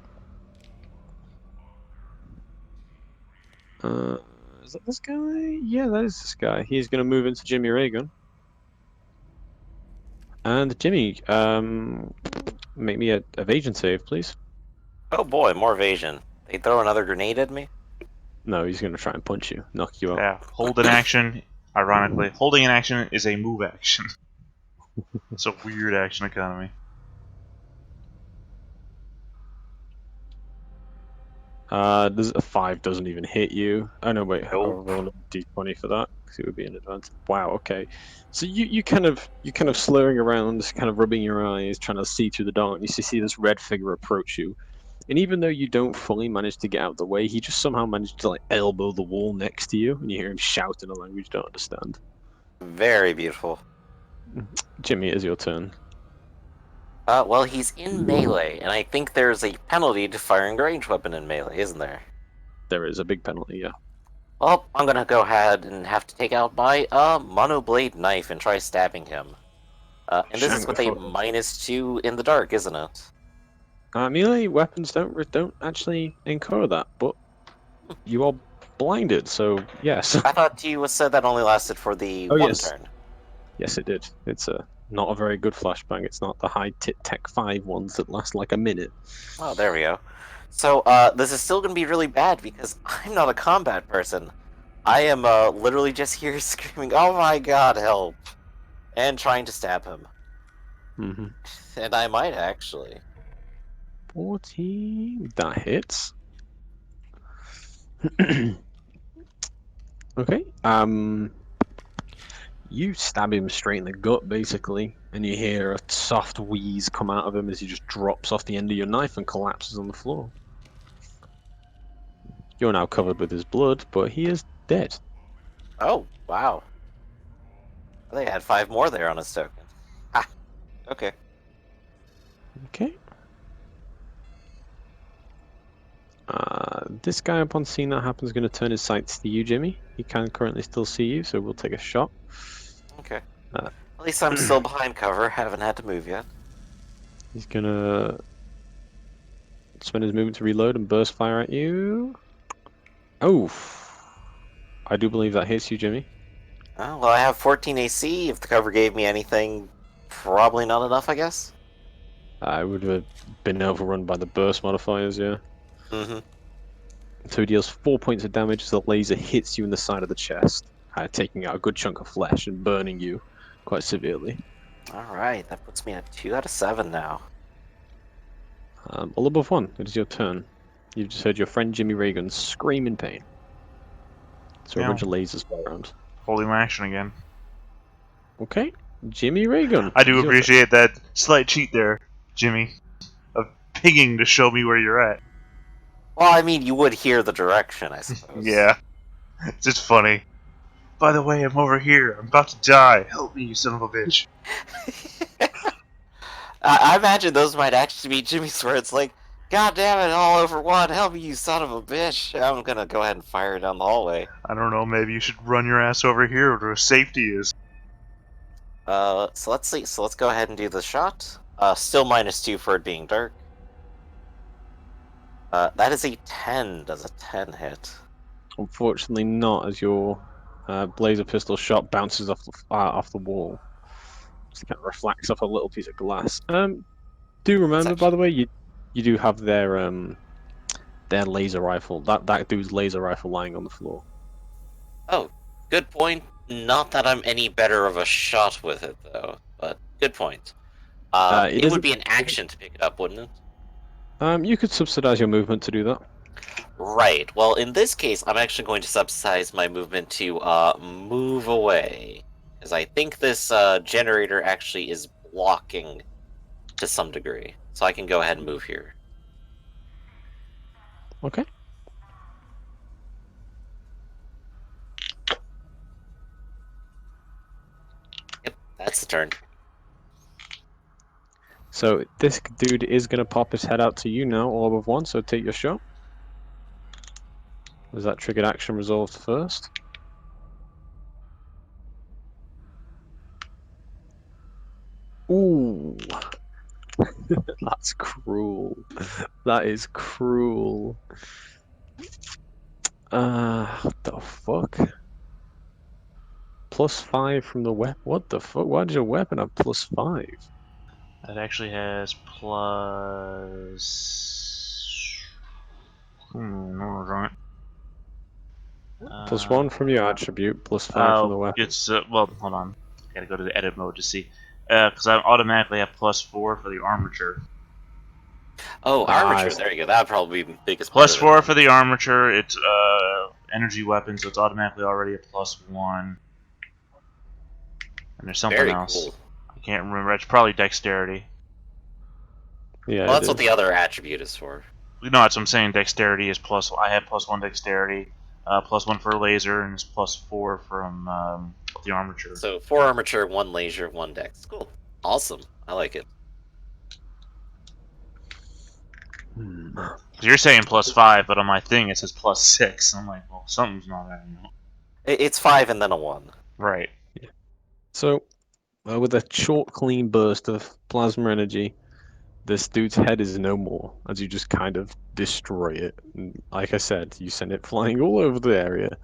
Is that this guy? Yeah, that is this guy. He's going to move into Jimmy Reagan. And Jimmy, make me a evasion save, please. Oh boy, more evasion. They throw another grenade at me? No, he's going to try and punch you, knock you out. Yeah, hold an action. Ironically, holding an action is a move action. It's a weird action economy. There's a 5 doesn't even hit you. Oh no, wait, I'll Nope. roll a d20 for that because it would be an advantage. Wow, okay. So you kind of slurring around, just kind of rubbing your eyes, trying to see through the darkness. You see this red figure approach you, and even though you don't fully manage to get out of the way, he just somehow managed to like elbow the wall next to you, and you hear him shout in a language you don't understand. Very beautiful. Jimmy, it is your turn. Well, he's in melee, and I think there's a penalty to firing a ranged weapon in melee, isn't there? There is a big penalty, yeah. Well, I'm gonna go ahead and have to take out my monoblade knife and try stabbing him. And this is with a -2 in the dark, isn't it? Melee weapons don't actually incur that, but you are blinded, so yes. I thought you said that only lasted for the Oh, one yes. turn. Yes, it did. It's not a very good flashbang. It's not the high Tech 5 ones that last like a minute. Oh, there we go. So, this is still gonna be really bad because I'm not a combat person. I am literally just here screaming, "Oh my god, help!" and trying to stab him. Mm-hmm. And I might actually. 14. That hits. Okay. You stab him straight in the gut, basically, and you hear a soft wheeze come out of him as he just drops off the end of your knife and collapses on the floor. You're now covered with his blood, but he is dead. Oh, wow. They had 5 more there on his token. Ah, okay. Okay. This guy, upon seeing that happen, is going to turn his sights to you, Jimmy. He can currently still see you, so we'll take a shot. Okay. At least I'm still behind cover, haven't had to move yet. He's going to spend his movement to reload and burst fire at you. Oh, I do believe that hits you, Jimmy. Oh, well, I have 14 AC. If the cover gave me anything, probably not enough, I guess. I would have been overrun by the burst modifiers, yeah. Mm-hmm. So he deals 4 points of damage as the laser hits you in the side of the chest, taking out a good chunk of flesh and burning you quite severely. Alright, that puts me at 2 out of 7 now. All above 1, it is your turn. You've just heard your friend Jimmy Reagan scream in pain. So a Yeah. bunch of lasers fly around. Holding my action again. Okay, Jimmy Reagan. I do it's your turn. appreciate that slight cheat there, Jimmy, of pinging to show me where you're at. Well, I mean, you would hear the direction, I suppose. Yeah, it's just funny. By the way, I'm over here. I'm about to die. Help me, you son of a bitch. I imagine those might actually be Jimmy's words, like, God damn it, all over one, help me, you son of a bitch. I'm gonna go ahead and fire down the hallway. I don't know, maybe you should run your ass over here where safety is. So let's see. So let's go ahead and do the shot. Still -2 for it being dark. That is a 10. Does a 10 hit? Unfortunately, not as your laser pistol shot bounces off the wall. Just kind of reflects off a little piece of glass. Do remember, by the way, you do have their laser rifle. That dude's laser rifle lying on the floor. Oh, good point. Not that I'm any better of a shot with it, though. But good point. It would be an action to pick it up, wouldn't it? You could subsidize your movement to do that. Right. Well, in this case, I'm actually going to subsidize my movement to move away, because I think this generator actually is blocking to some degree. So I can go ahead and move here. Okay. Yep, that's the turn. So this dude is gonna pop his head out to you now, orb of one. So take your shot. Was that triggered action resolved first? Ooh. That's cruel. That is cruel. What the fuck? +5 from the weapon. What the fuck? Why did your weapon have +5? That actually has plus. No, right. +1 from your attribute, +5 from the weapon. It's well, hold on. Gotta go to the edit mode to see. Because I automatically have +4 for the armature. Oh, armature. There you go. That would probably be the biggest. +4 for the armature. It's energy weapon, so it's automatically already a +1. And there's something Very else. cool. I can't remember. It's probably dexterity. Yeah, Well, that's what the other attribute is for. No, that's what I'm saying. Dexterity is plus. I have +1 dexterity, +1 for laser, and it's +4 from the armature. So 4 armature, 1 laser, 1 dex. Cool. Awesome. I like it. You're saying +5, but on my thing it says +6. I'm like, well, something's not adding up. It's 5 and then a 1. Right. So, with a short, clean burst of plasma energy, this dude's head is no more, as you just kind of destroy it. And like I said, you send it flying all over the area,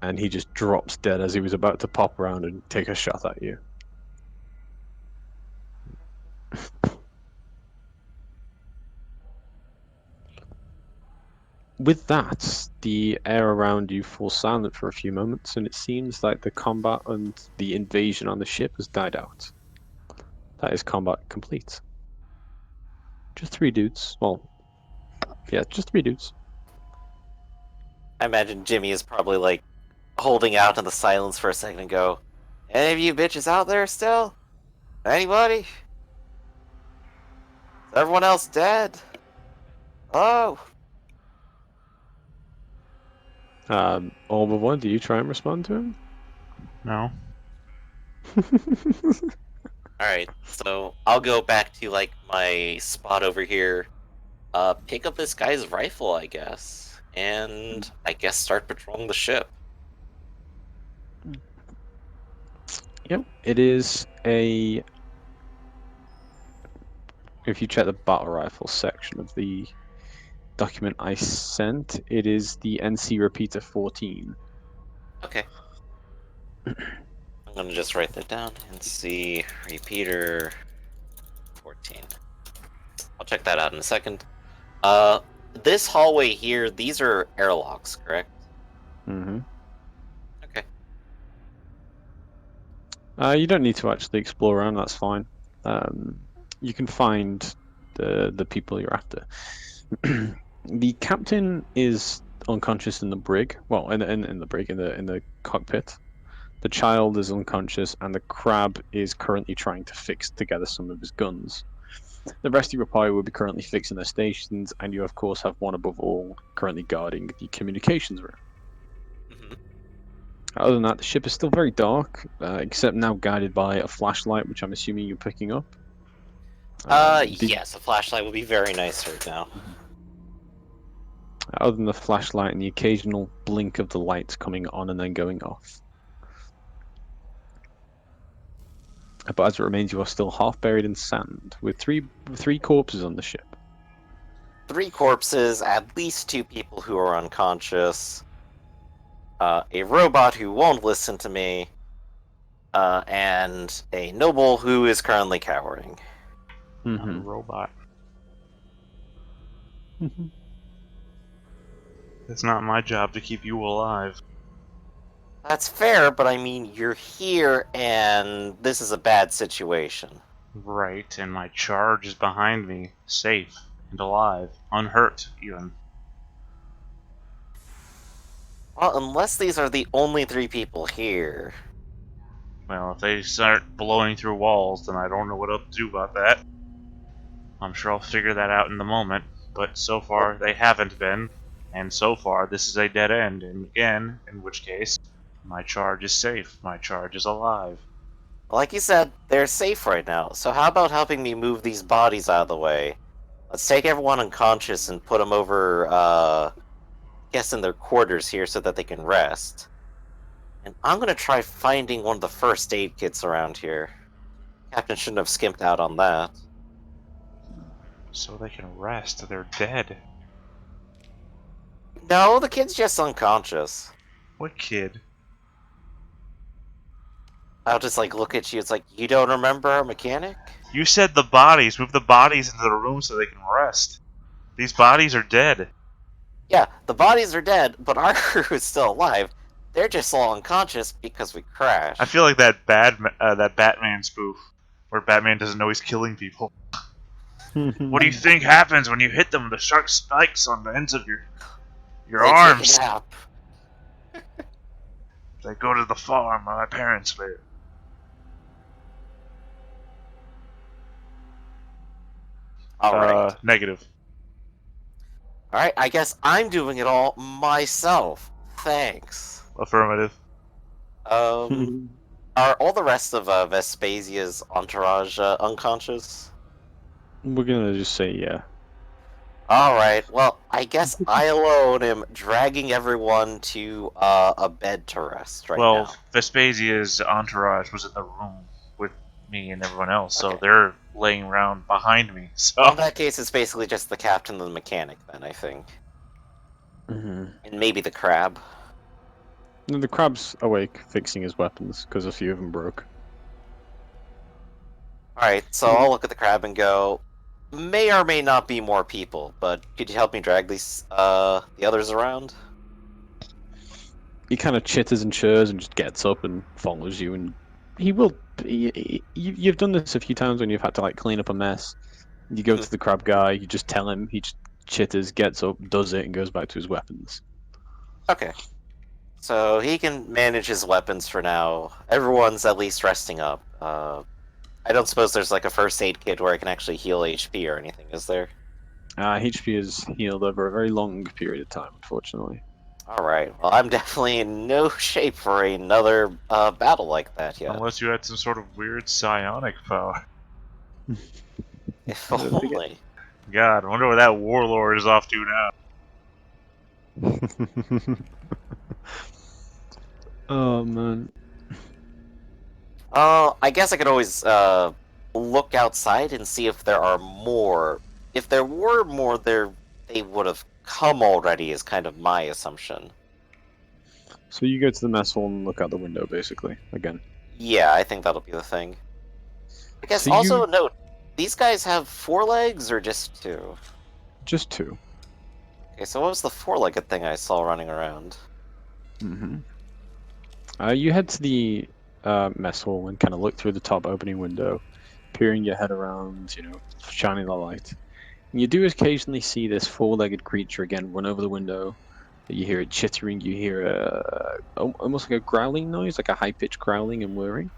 and he just drops dead as he was about to pop around and take a shot at you. With that, the air around you falls silent for a few moments, and it seems like the combat and the invasion on the ship has died out. That is combat complete. Just 3 dudes. Well, yeah, just 3 dudes. I imagine Jimmy is probably like holding out in the silence for a second and go, "Any of you bitches out there still? Anybody? Is everyone else dead? Oh." All but one, do you try and respond to him? No. Alright, so I'll go back to like my spot over here, pick up this guy's rifle, I guess, and I guess start patrolling the ship. Yep, it is a... If you check the battle rifle section of the document I sent, it is the NC Repeater 14. Okay. I'm gonna just write that down and see repeater 14. I'll check that out in a second. This hallway here, these are airlocks, correct? Mm-hmm. Okay. You don't need to actually explore around, that's fine. You can find the people you're after. The captain is unconscious in the brig. Well, in the brig, in the cockpit. The child is unconscious, and the crab is currently trying to fix together some of his guns. The rest of your party will be currently fixing their stations, and you, of course, have one above all currently guarding the communications room. Mhm. Other than that, the ship is still very dark, except now guided by a flashlight, which I'm assuming you're picking up. Yes, a flashlight would be very nice right now. Other than the flashlight and the occasional blink of the lights coming on and then going off. But as it remains, you are still half buried in sand, with three corpses on the ship. 3 corpses, at least 2 people who are unconscious, a robot who won't listen to me, and a noble who is currently cowering. Not a robot. It's not my job to keep you alive. That's fair, but I mean, you're here, and this is a bad situation. Right, and my charge is behind me, safe and alive, unhurt even. Well, unless these are the only 3 people here. Well, if they start blowing through walls, then I don't know what else to do about that. I'm sure I'll figure that out in the moment, but so far they haven't been, and so far this is a dead end, and again, in which case, my charge is safe, my charge is alive. Like you said, they're safe right now, so how about helping me move these bodies out of the way? Let's take everyone unconscious and put them over, guess in their quarters here so that they can rest. And I'm gonna try finding one of the first aid kits around here. Captain shouldn't have skimped out on that. So they can rest, they're dead. No, the kid's just unconscious. What kid? I'll just like look at you, it's like, you don't remember our mechanic? You said the bodies, move the bodies into the room so they can rest. These bodies are dead. Yeah, the bodies are dead, but our crew is still alive. They're just all unconscious because we crashed. I feel like that that Batman spoof, where Batman doesn't know he's killing people. What do you think happens when you hit them with the sharp spikes on the ends of your They take arms? a nap. They go to the farm where my parents live. Alright. Negative. Alright, I guess I'm doing it all myself. Thanks. Affirmative. Are all the rest of Vespasia's entourage unconscious? We're gonna just say yeah. Alright, well, I guess I alone am dragging everyone to a bed to rest right now. Vespasia's entourage was in the room with me and everyone else, so Okay. they're laying around behind me. So Well, in that case, it's basically just the captain and the mechanic, then, I think. And maybe the crab. And the crab's awake, fixing his weapons, because a few of them broke. Alright, so I'll look at the crab and go, may or may not be more people, but could you help me drag these, the others around? He kind of chitters and churs and just gets up and follows you, and you've done this a few times when you've had to like clean up a mess. You go to the crab guy, you just tell him, he just chitters, gets up, does it, and goes back to his weapons. Okay. So he can manage his weapons for now. Everyone's at least resting up. I don't suppose there's like a first aid kit where I can actually heal HP or anything, is there? HP is healed over a very long period of time, unfortunately. Alright, well I'm definitely in no shape for another battle like that yet. unless you had some sort of weird psionic power. If only. God, I wonder where that warlord is off to now. Oh man. I guess I could always look outside and see if there are more. If there were more, they would have come already, is kind of my assumption. So you go to the mess hall and look out the window, basically, again. Yeah, I think that'll be the thing. I guess So also you- note, these guys have 4 legs or just 2? Just 2. Okay, so what was the 4-legged thing I saw running around? You head to the mess hall and kind of look through the top opening window, peering your head around, shining the light. You do occasionally see this four-legged creature again run over the window. You hear it chittering. You hear almost like a growling noise, like a high-pitched growling and whirring.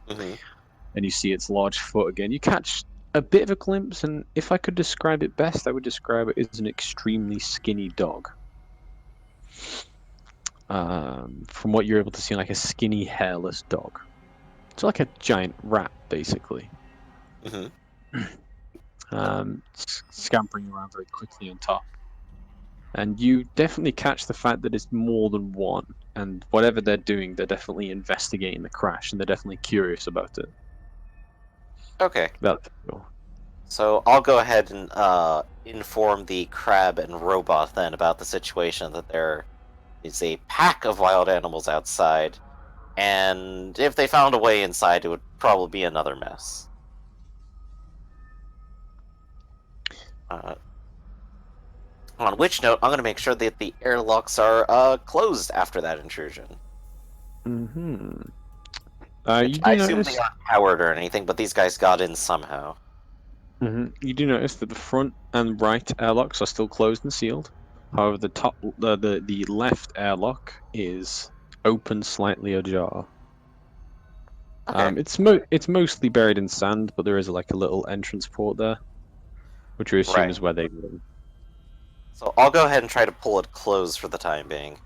Mm-hmm. And you see its large foot again. You catch a bit of a glimpse, and if I could describe it best, I would describe it as an extremely skinny dog. From what you're able to see, like a skinny, hairless dog. It's like a giant rat, basically. Mm-hmm. Scampering around very quickly on top. And you definitely catch the fact that it's more than one. And whatever they're doing, they're definitely investigating the crash, and they're definitely curious about it. Okay. That's cool. So I'll go ahead and inform the crab and robot then about the situation, that there is a pack of wild animals outside, and if they found a way inside, it would probably be another mess. On which note, I'm going to make sure that the airlocks are closed after that intrusion. Mm-hmm. Which You I do assume notice. they aren't powered or anything, but these guys got in somehow. You do notice that the front and right airlocks are still closed and sealed. However, the left airlock is open, slightly ajar. Okay. It's mostly buried in sand, but there is like a little entrance port there, which we assume Right. is where they go. So I'll go ahead and try to pull it closed for the time being.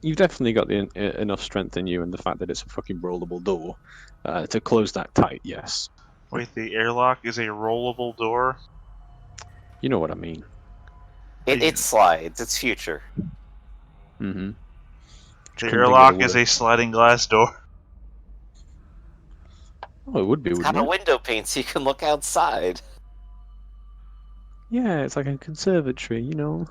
You've definitely got enough strength in you, and the fact that it's a fucking rollable door to close that tight. Yes, Wait, the airlock is a rollable door? you know what I mean. It slides. It's future. Mm-hmm. The Couldn't think of airlock the is word. a sliding glass door. Oh, it would be, It's got wouldn't a it? window pane so you can look outside. Yeah, it's like a conservatory, you know.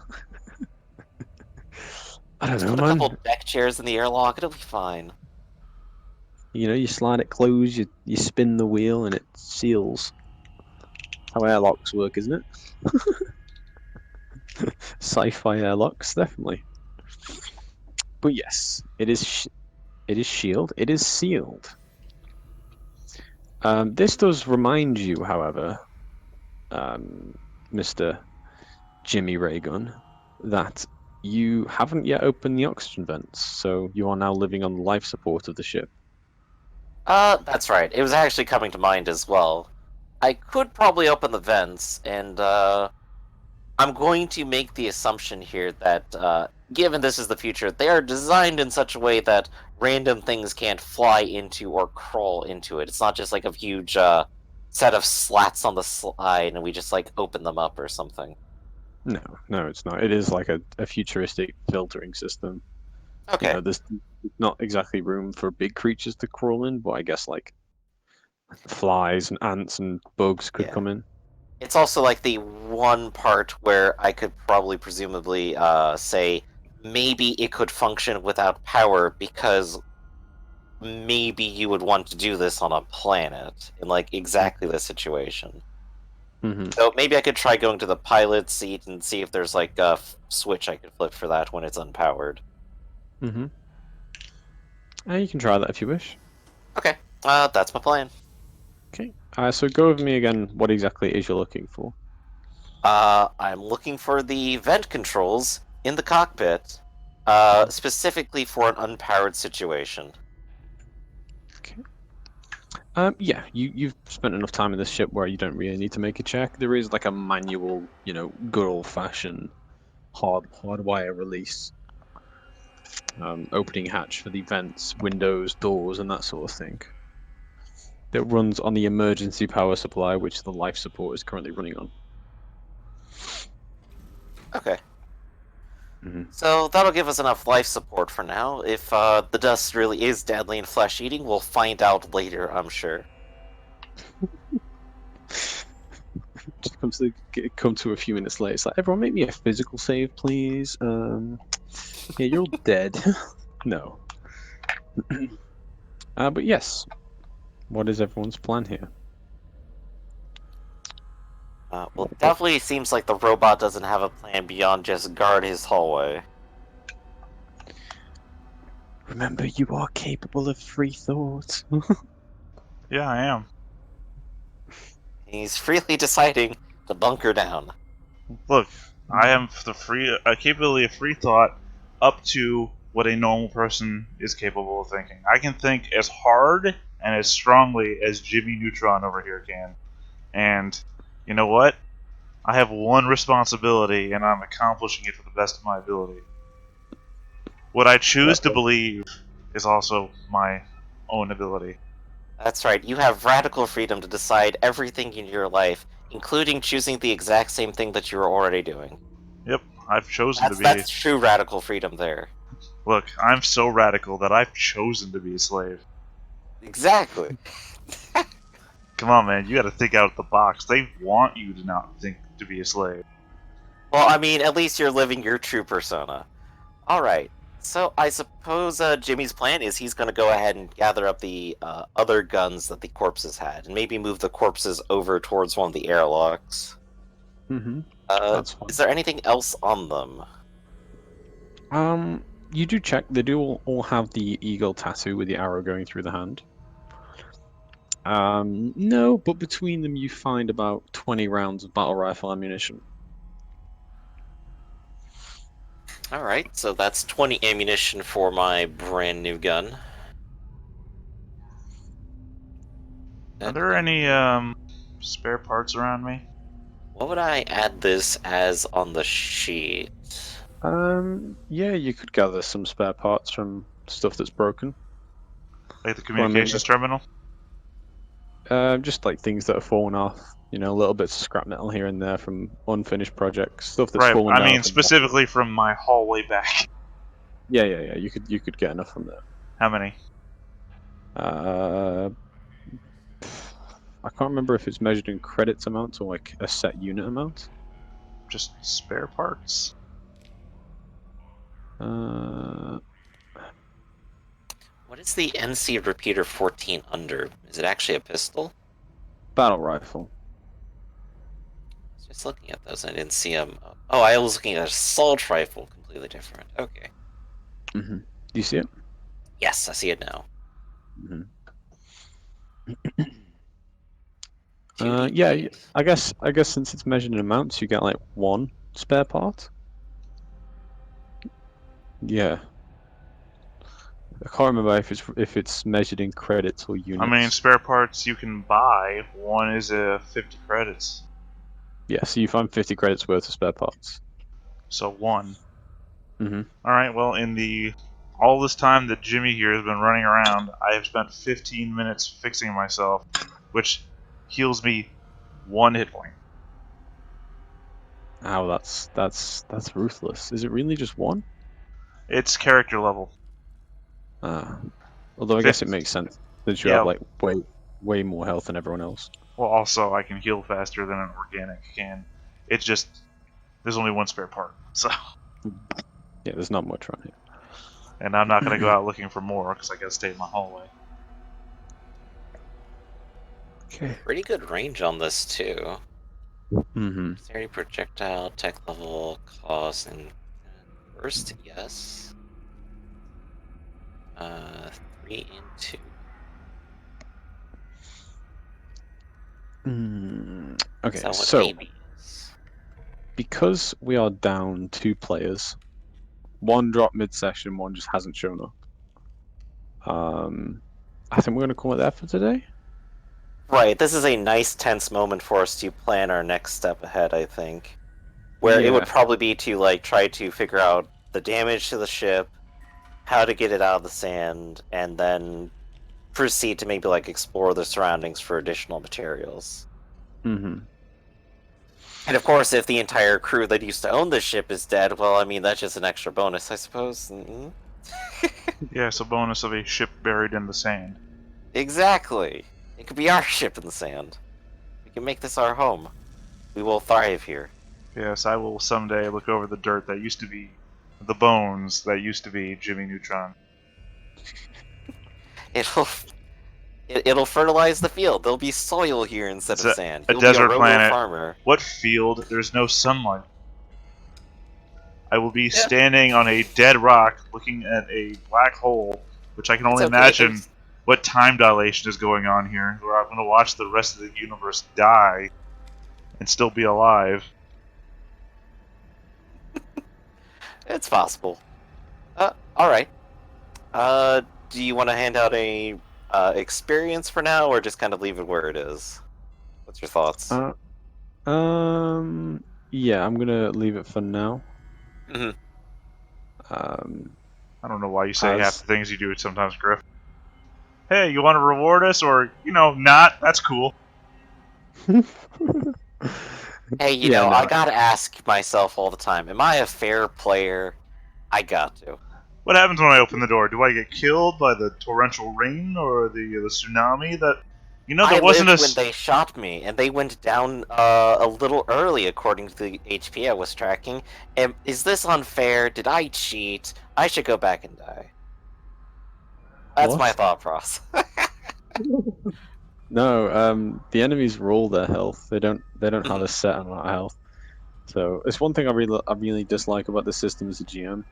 I don't Just know, put a man. couple deck chairs in the airlock, it'll be fine. You know, you slide it closed, you spin the wheel, and it seals. How airlocks work, isn't it? Sci-fi airlocks, definitely. But yes, it is shield. It is sealed. This does remind you, however, Mr. Jimmy Raygun, that you haven't yet opened the oxygen vents, so you are now living on the life support of the ship. That's right. It was actually coming to mind as well. I could probably open the vents, and I'm going to make the assumption here that, given this is the future, they are designed in such a way that random things can't fly into or crawl into it. It's not just like a huge set of slats on the side, and we just like open them up or something. No, it's not. It is like a futuristic filtering system. You Okay. know, there's not exactly room for big creatures to crawl in, but I guess like flies and ants and bugs could Yeah. come in. It's also like the one part where I could probably presumably say maybe it could function without power, because maybe you would want to do this on a planet in like exactly this situation. Mm-hmm. So maybe I could try going to the pilot seat and see if there's like a switch I could flip for that when it's unpowered. Mm-hmm. You can try that if you wish. Okay, that's my plan. Okay. So go with me again. What exactly it is you're looking for? I'm looking for the vent controls in the cockpit, specifically for an unpowered situation. Okay. Yeah, you've spent enough time in this ship where you don't really need to make a check. There is like a manual, you know, good old fashioned hardwire release, opening hatch for the vents, windows, doors, and that sort of thing. That runs on the emergency power supply, which the life support is currently running on. Okay. Mm-hmm. So that'll give us enough life support for now. If the dust really is deadly and flesh-eating, we'll find out later, I'm sure. Just come to a few minutes later. It's like, everyone, make me a physical save, please. Yeah, you're all dead. No. But yes, what is everyone's plan here? Well, definitely seems like the robot doesn't have a plan beyond just guard his hallway. Remember, you are capable of free thought. Yeah, I am. He's freely deciding to bunker down. Look, I have the capability of free thought up to what a normal person is capable of thinking. I can think as hard and as strongly as Jimmy Neutron over here can. And you know what? I have one responsibility, and I'm accomplishing it to the best of my ability. What I choose to believe is also my own ability. That's right, you have radical freedom to decide everything in your life, including choosing the exact same thing that you were already doing. Yep, I've chosen to be. That's true radical freedom there. Look, I'm so radical that I've chosen to be a slave. Exactly. Come on, man, you gotta think out of the box. They want you to not think to be a slave. Well, I mean, at least you're living your true persona. Alright, so I suppose Jimmy's plan is he's going to go ahead and gather up the other guns that the corpses had, and maybe move the corpses over towards one of the airlocks. Mm-hmm. That's fine. Is there anything else on them? You do check. They do all have the eagle tattoo with the arrow going through the hand. No, but between them you find about 20 rounds of battle rifle ammunition. Alright, so that's 20 ammunition for my brand new gun. Are there any spare parts around me? What would I add this as on the sheet? Yeah, you could gather some spare parts from stuff that's broken. Like the communications terminal? Just like things that have fallen off. You know, little bits of scrap metal here and there from unfinished projects, stuff that's Right, fallen I down. mean specifically from my hallway back. Yeah. You could get enough from there. How many? I can't remember if it's measured in credits amounts or like a set unit amount. Just spare parts? Uh, What is the NC repeater 14 under? Is it actually a pistol? Battle rifle. I was just looking at those, I didn't see them. Oh, I was looking at an assault rifle, completely different. Okay. Mm-hmm. Do you see it? Yes, I see it now. Mm-hmm. 2D8. Yeah, I guess since it's measured in amounts, you get like one spare part. Yeah. I can't remember if it's measured in credits or units. I mean, spare parts you can buy. One is 50 credits. Yeah, so you find 50 credits worth of spare parts. So one. Mm-hmm. Alright, well, in all this time that Jimmy here has been running around, I have spent 15 minutes fixing myself, which heals me 1 hit point. Oh, that's ruthless. Is it really just one? It's character level. Although I guess it makes sense that you Yeah. have like way more health than everyone else. Well, also, I can heal faster than an organic can. It's just, there's only one spare part, so... Yeah, there's not much around here. And I'm not going to go out looking for more, because I got to stay in my hallway. Okay. Pretty good range on this, too. Mm-hmm. Is there any projectile, tech level, cost, and burst? Yes. 3 and 2. Okay, Is that what so AB is? because we are down 2 players, one dropped mid-session, one just hasn't shown up. I think we're going to call it there for today. Right, this is a nice tense moment for us to plan our next step ahead, I think. Where it would Yeah. probably be to, like, try to figure out the damage to the ship, how to get it out of the sand, and then proceed to maybe, like, explore the surroundings for additional materials. Mm-hmm. And of course, if the entire crew that used to own the ship is dead, well, I mean, that's just an extra bonus, I suppose. Mm-hmm. Yeah, it's a bonus of a ship buried in the sand. Exactly. It could be our ship in the sand. We can make this our home. We will thrive here. Yes, I will someday look over the dirt that used to be the bones that used to be Jimmy Neutron. It'll fertilize the field. There'll be soil here instead of sand. A You'll desert be a planet. farmer. What field? There's no sunlight. I will be standing on a dead rock looking at a black hole, which I can only imagine what time dilation is going on here, where I'm going to watch the rest of the universe die and still be alive. It's possible. All right. Do you want to hand out a experience for now, or just kind of leave it where it is? What's your thoughts? Yeah, I'm gonna leave it for now. hmm I don't know why you say half As the things you do sometimes, Griff. Hey, you want to reward us, or not? That's cool. Hey, yeah, I no. gotta ask myself all the time: Am I a fair player? I got to. What happens when I open the door? Do I get killed by the torrential rain or the tsunami? There I wasn't lived when they shot me, and they went down a little early according to the HP I was tracking. And is this unfair? Did I cheat? I should go back and die. That's my What? thought process. No, the enemies roll their health. They don't have Mhm. a set amount of health. So it's one thing I really dislike about the system as a GM.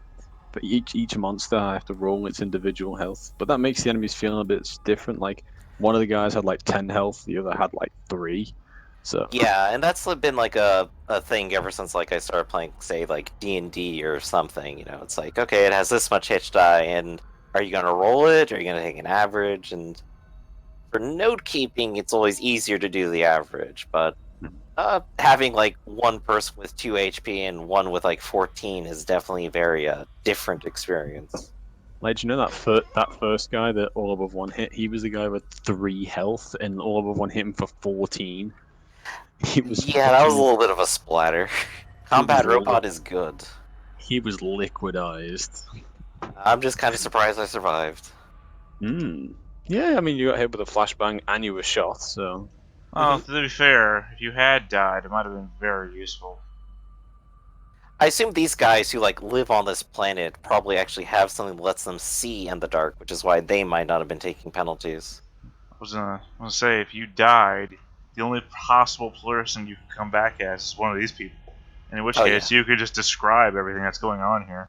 But each monster I have to roll its individual health. But that makes the enemies feel a bit different. Like one of the guys had like 10 health, the other had like 3. So Yeah, and that's been like a thing ever since like I started playing, say, like D&D or something. It's like, okay, it has this much hitch die, and are you gonna roll it? Or are you gonna take an average? And for note keeping, it's always easier to do the average, but having like one person with 2 HP and one with like 14 is definitely a very different experience. like, do you know that first guy that all above one hit? He was the guy with 3 health, and all above one hit him for 14. He was Yeah, that was a fucking. little bit of a splatter. He was Combat Robot is good. he was liquidized. I'm just kind of surprised I survived. Yeah, I mean you got hit with a flashbang and you were shot, so Well, to be fair, if you had died, it might have been very useful. I assume these guys who like live on this planet probably actually have something that lets them see in the dark, which is why they might not have been taking penalties. I was gonna say, if you died, the only possible person you could come back as is one of these people. And in which Oh case, yeah. you could just describe everything that's going on here.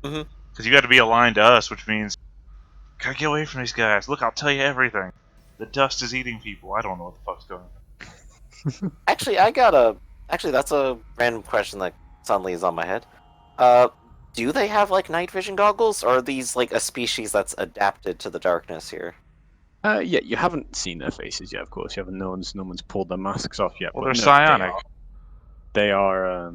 hmm Because you got to be aligned to us, which means, gotta get away from these guys. Look, I'll tell you everything. The dust is eating people. I don't know what the fuck's going on. Actually, Actually, that's a random question that suddenly is on my head. Do they have like night vision goggles, or are these like a species that's adapted to the darkness here? yeah, you haven't seen their faces yet, of course. You haven't. No one's pulled their masks off yet. Well, But they're no, psionic. they are.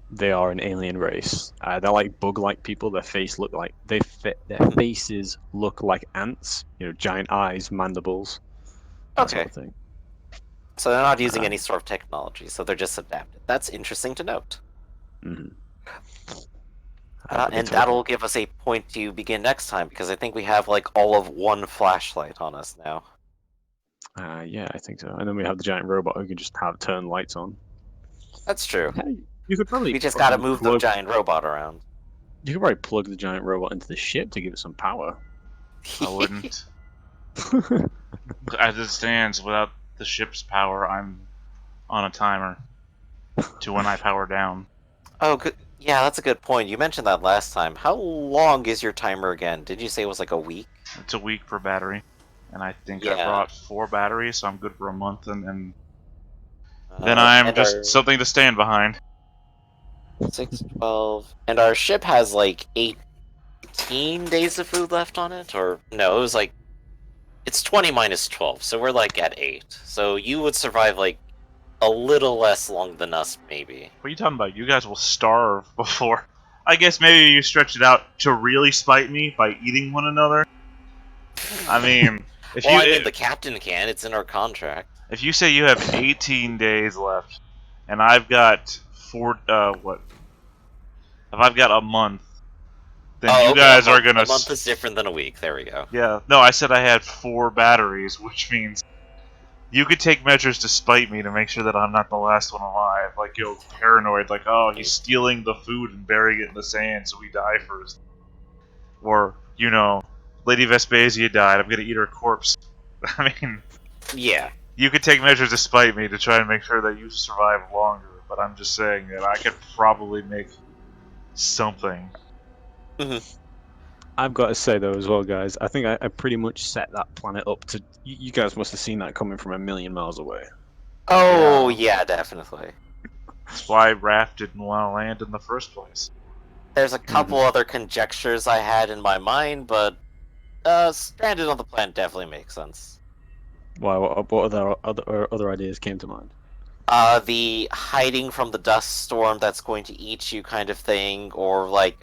They are an alien race. They're like bug-like people. Their face look like they fit. Their faces look like ants. Giant eyes, mandibles, that sort Okay, of thing. so they're not using Uh, any sort of technology, so they're just adapted. That's interesting to note. mhm. But they And talk. that'll give us a point to begin next time, because I think we have like all of one flashlight on us now. Yeah, I think so. And then we have the giant robot who can just have turn lights on. That's true. Hey, you could probably We just gotta fucking move the plug. giant robot around. You could probably plug the giant robot into the ship to give it some power. I wouldn't. As it stands, without the ship's power, I'm on a timer to when I power down. Oh, good. Yeah, that's a good point. You mentioned that last time. How long is your timer again? Did you say it was like a week? It's a week per battery. And I think I Yeah. brought 4 batteries, so I'm good for a month, and then I'm And just our something to stand behind. 6, 12, and our ship has like 18 days of food left on it, or no? It was like it's 20 minus 12, so we're like at 8. So you would survive like a little less long than us, maybe. What are you talking about? You guys will starve before. I guess maybe you stretch it out to really spite me by eating one another. I mean, if Well, you I mean, the captain can. It's in our contract. if you say you have 18 days left, and I've got what? If I've got a month, then Oh, you okay. guys are gonna. A month is different than a week. There we go. Yeah, no, I said I had 4 batteries, which means you could take measures to spite me to make sure that I'm not the last one alive. Like, paranoid, like, oh, he's stealing the food and burying it in the sand so we die first. Or, Lady Vespasia died, I'm gonna eat her corpse. I mean, Yeah. you could take measures to spite me to try and make sure that you survive longer, but I'm just saying that I could probably make something. I've got to say though as well, guys. I think I pretty much set that planet up to. You guys must have seen that coming from a million miles away. Oh, Yeah. yeah, definitely. That's why Raph didn't want to land in the first place. There's a couple other conjectures I had in my mind, but stranded on the planet definitely makes sense. Why? What other ideas came to mind? The hiding from the dust storm that's going to eat you kind of thing, or like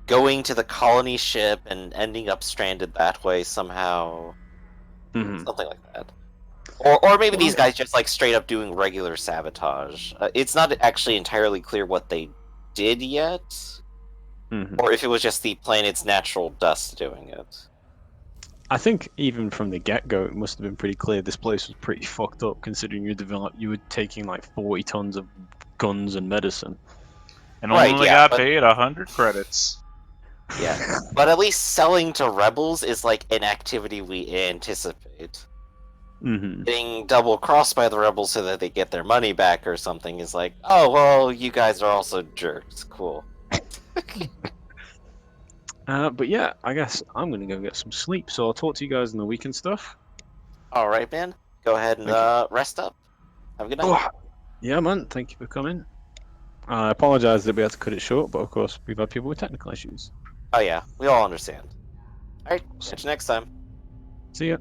going to the colony ship and ending up stranded that way somehow. Hmm. Something like that. Or maybe Well, these guys just like straight up doing regular sabotage. It's not actually entirely clear what they did yet, mhm. or if it was just the planet's natural dust doing it. I think even from the get-go, it must have been pretty clear this place was pretty fucked up, considering you were taking like 40 tons of guns and medicine. And Right, only yeah, got but paid 100 credits. yeah, but at least selling to rebels is like an activity we anticipate. Hmm. Getting double crossed by the rebels so that they get their money back or something is like, oh well, you guys are also jerks. Cool. But yeah, I guess I'm gonna go get some sleep. So I'll talk to you guys in the week and stuff. All right, man. Go ahead and Thank you. rest up. Have a good night. Oh, yeah, man. Thank you for coming. I apologize that we had to cut it short, but of course we've had people with technical issues. Oh yeah, we all understand. All right, catch you next time. See ya.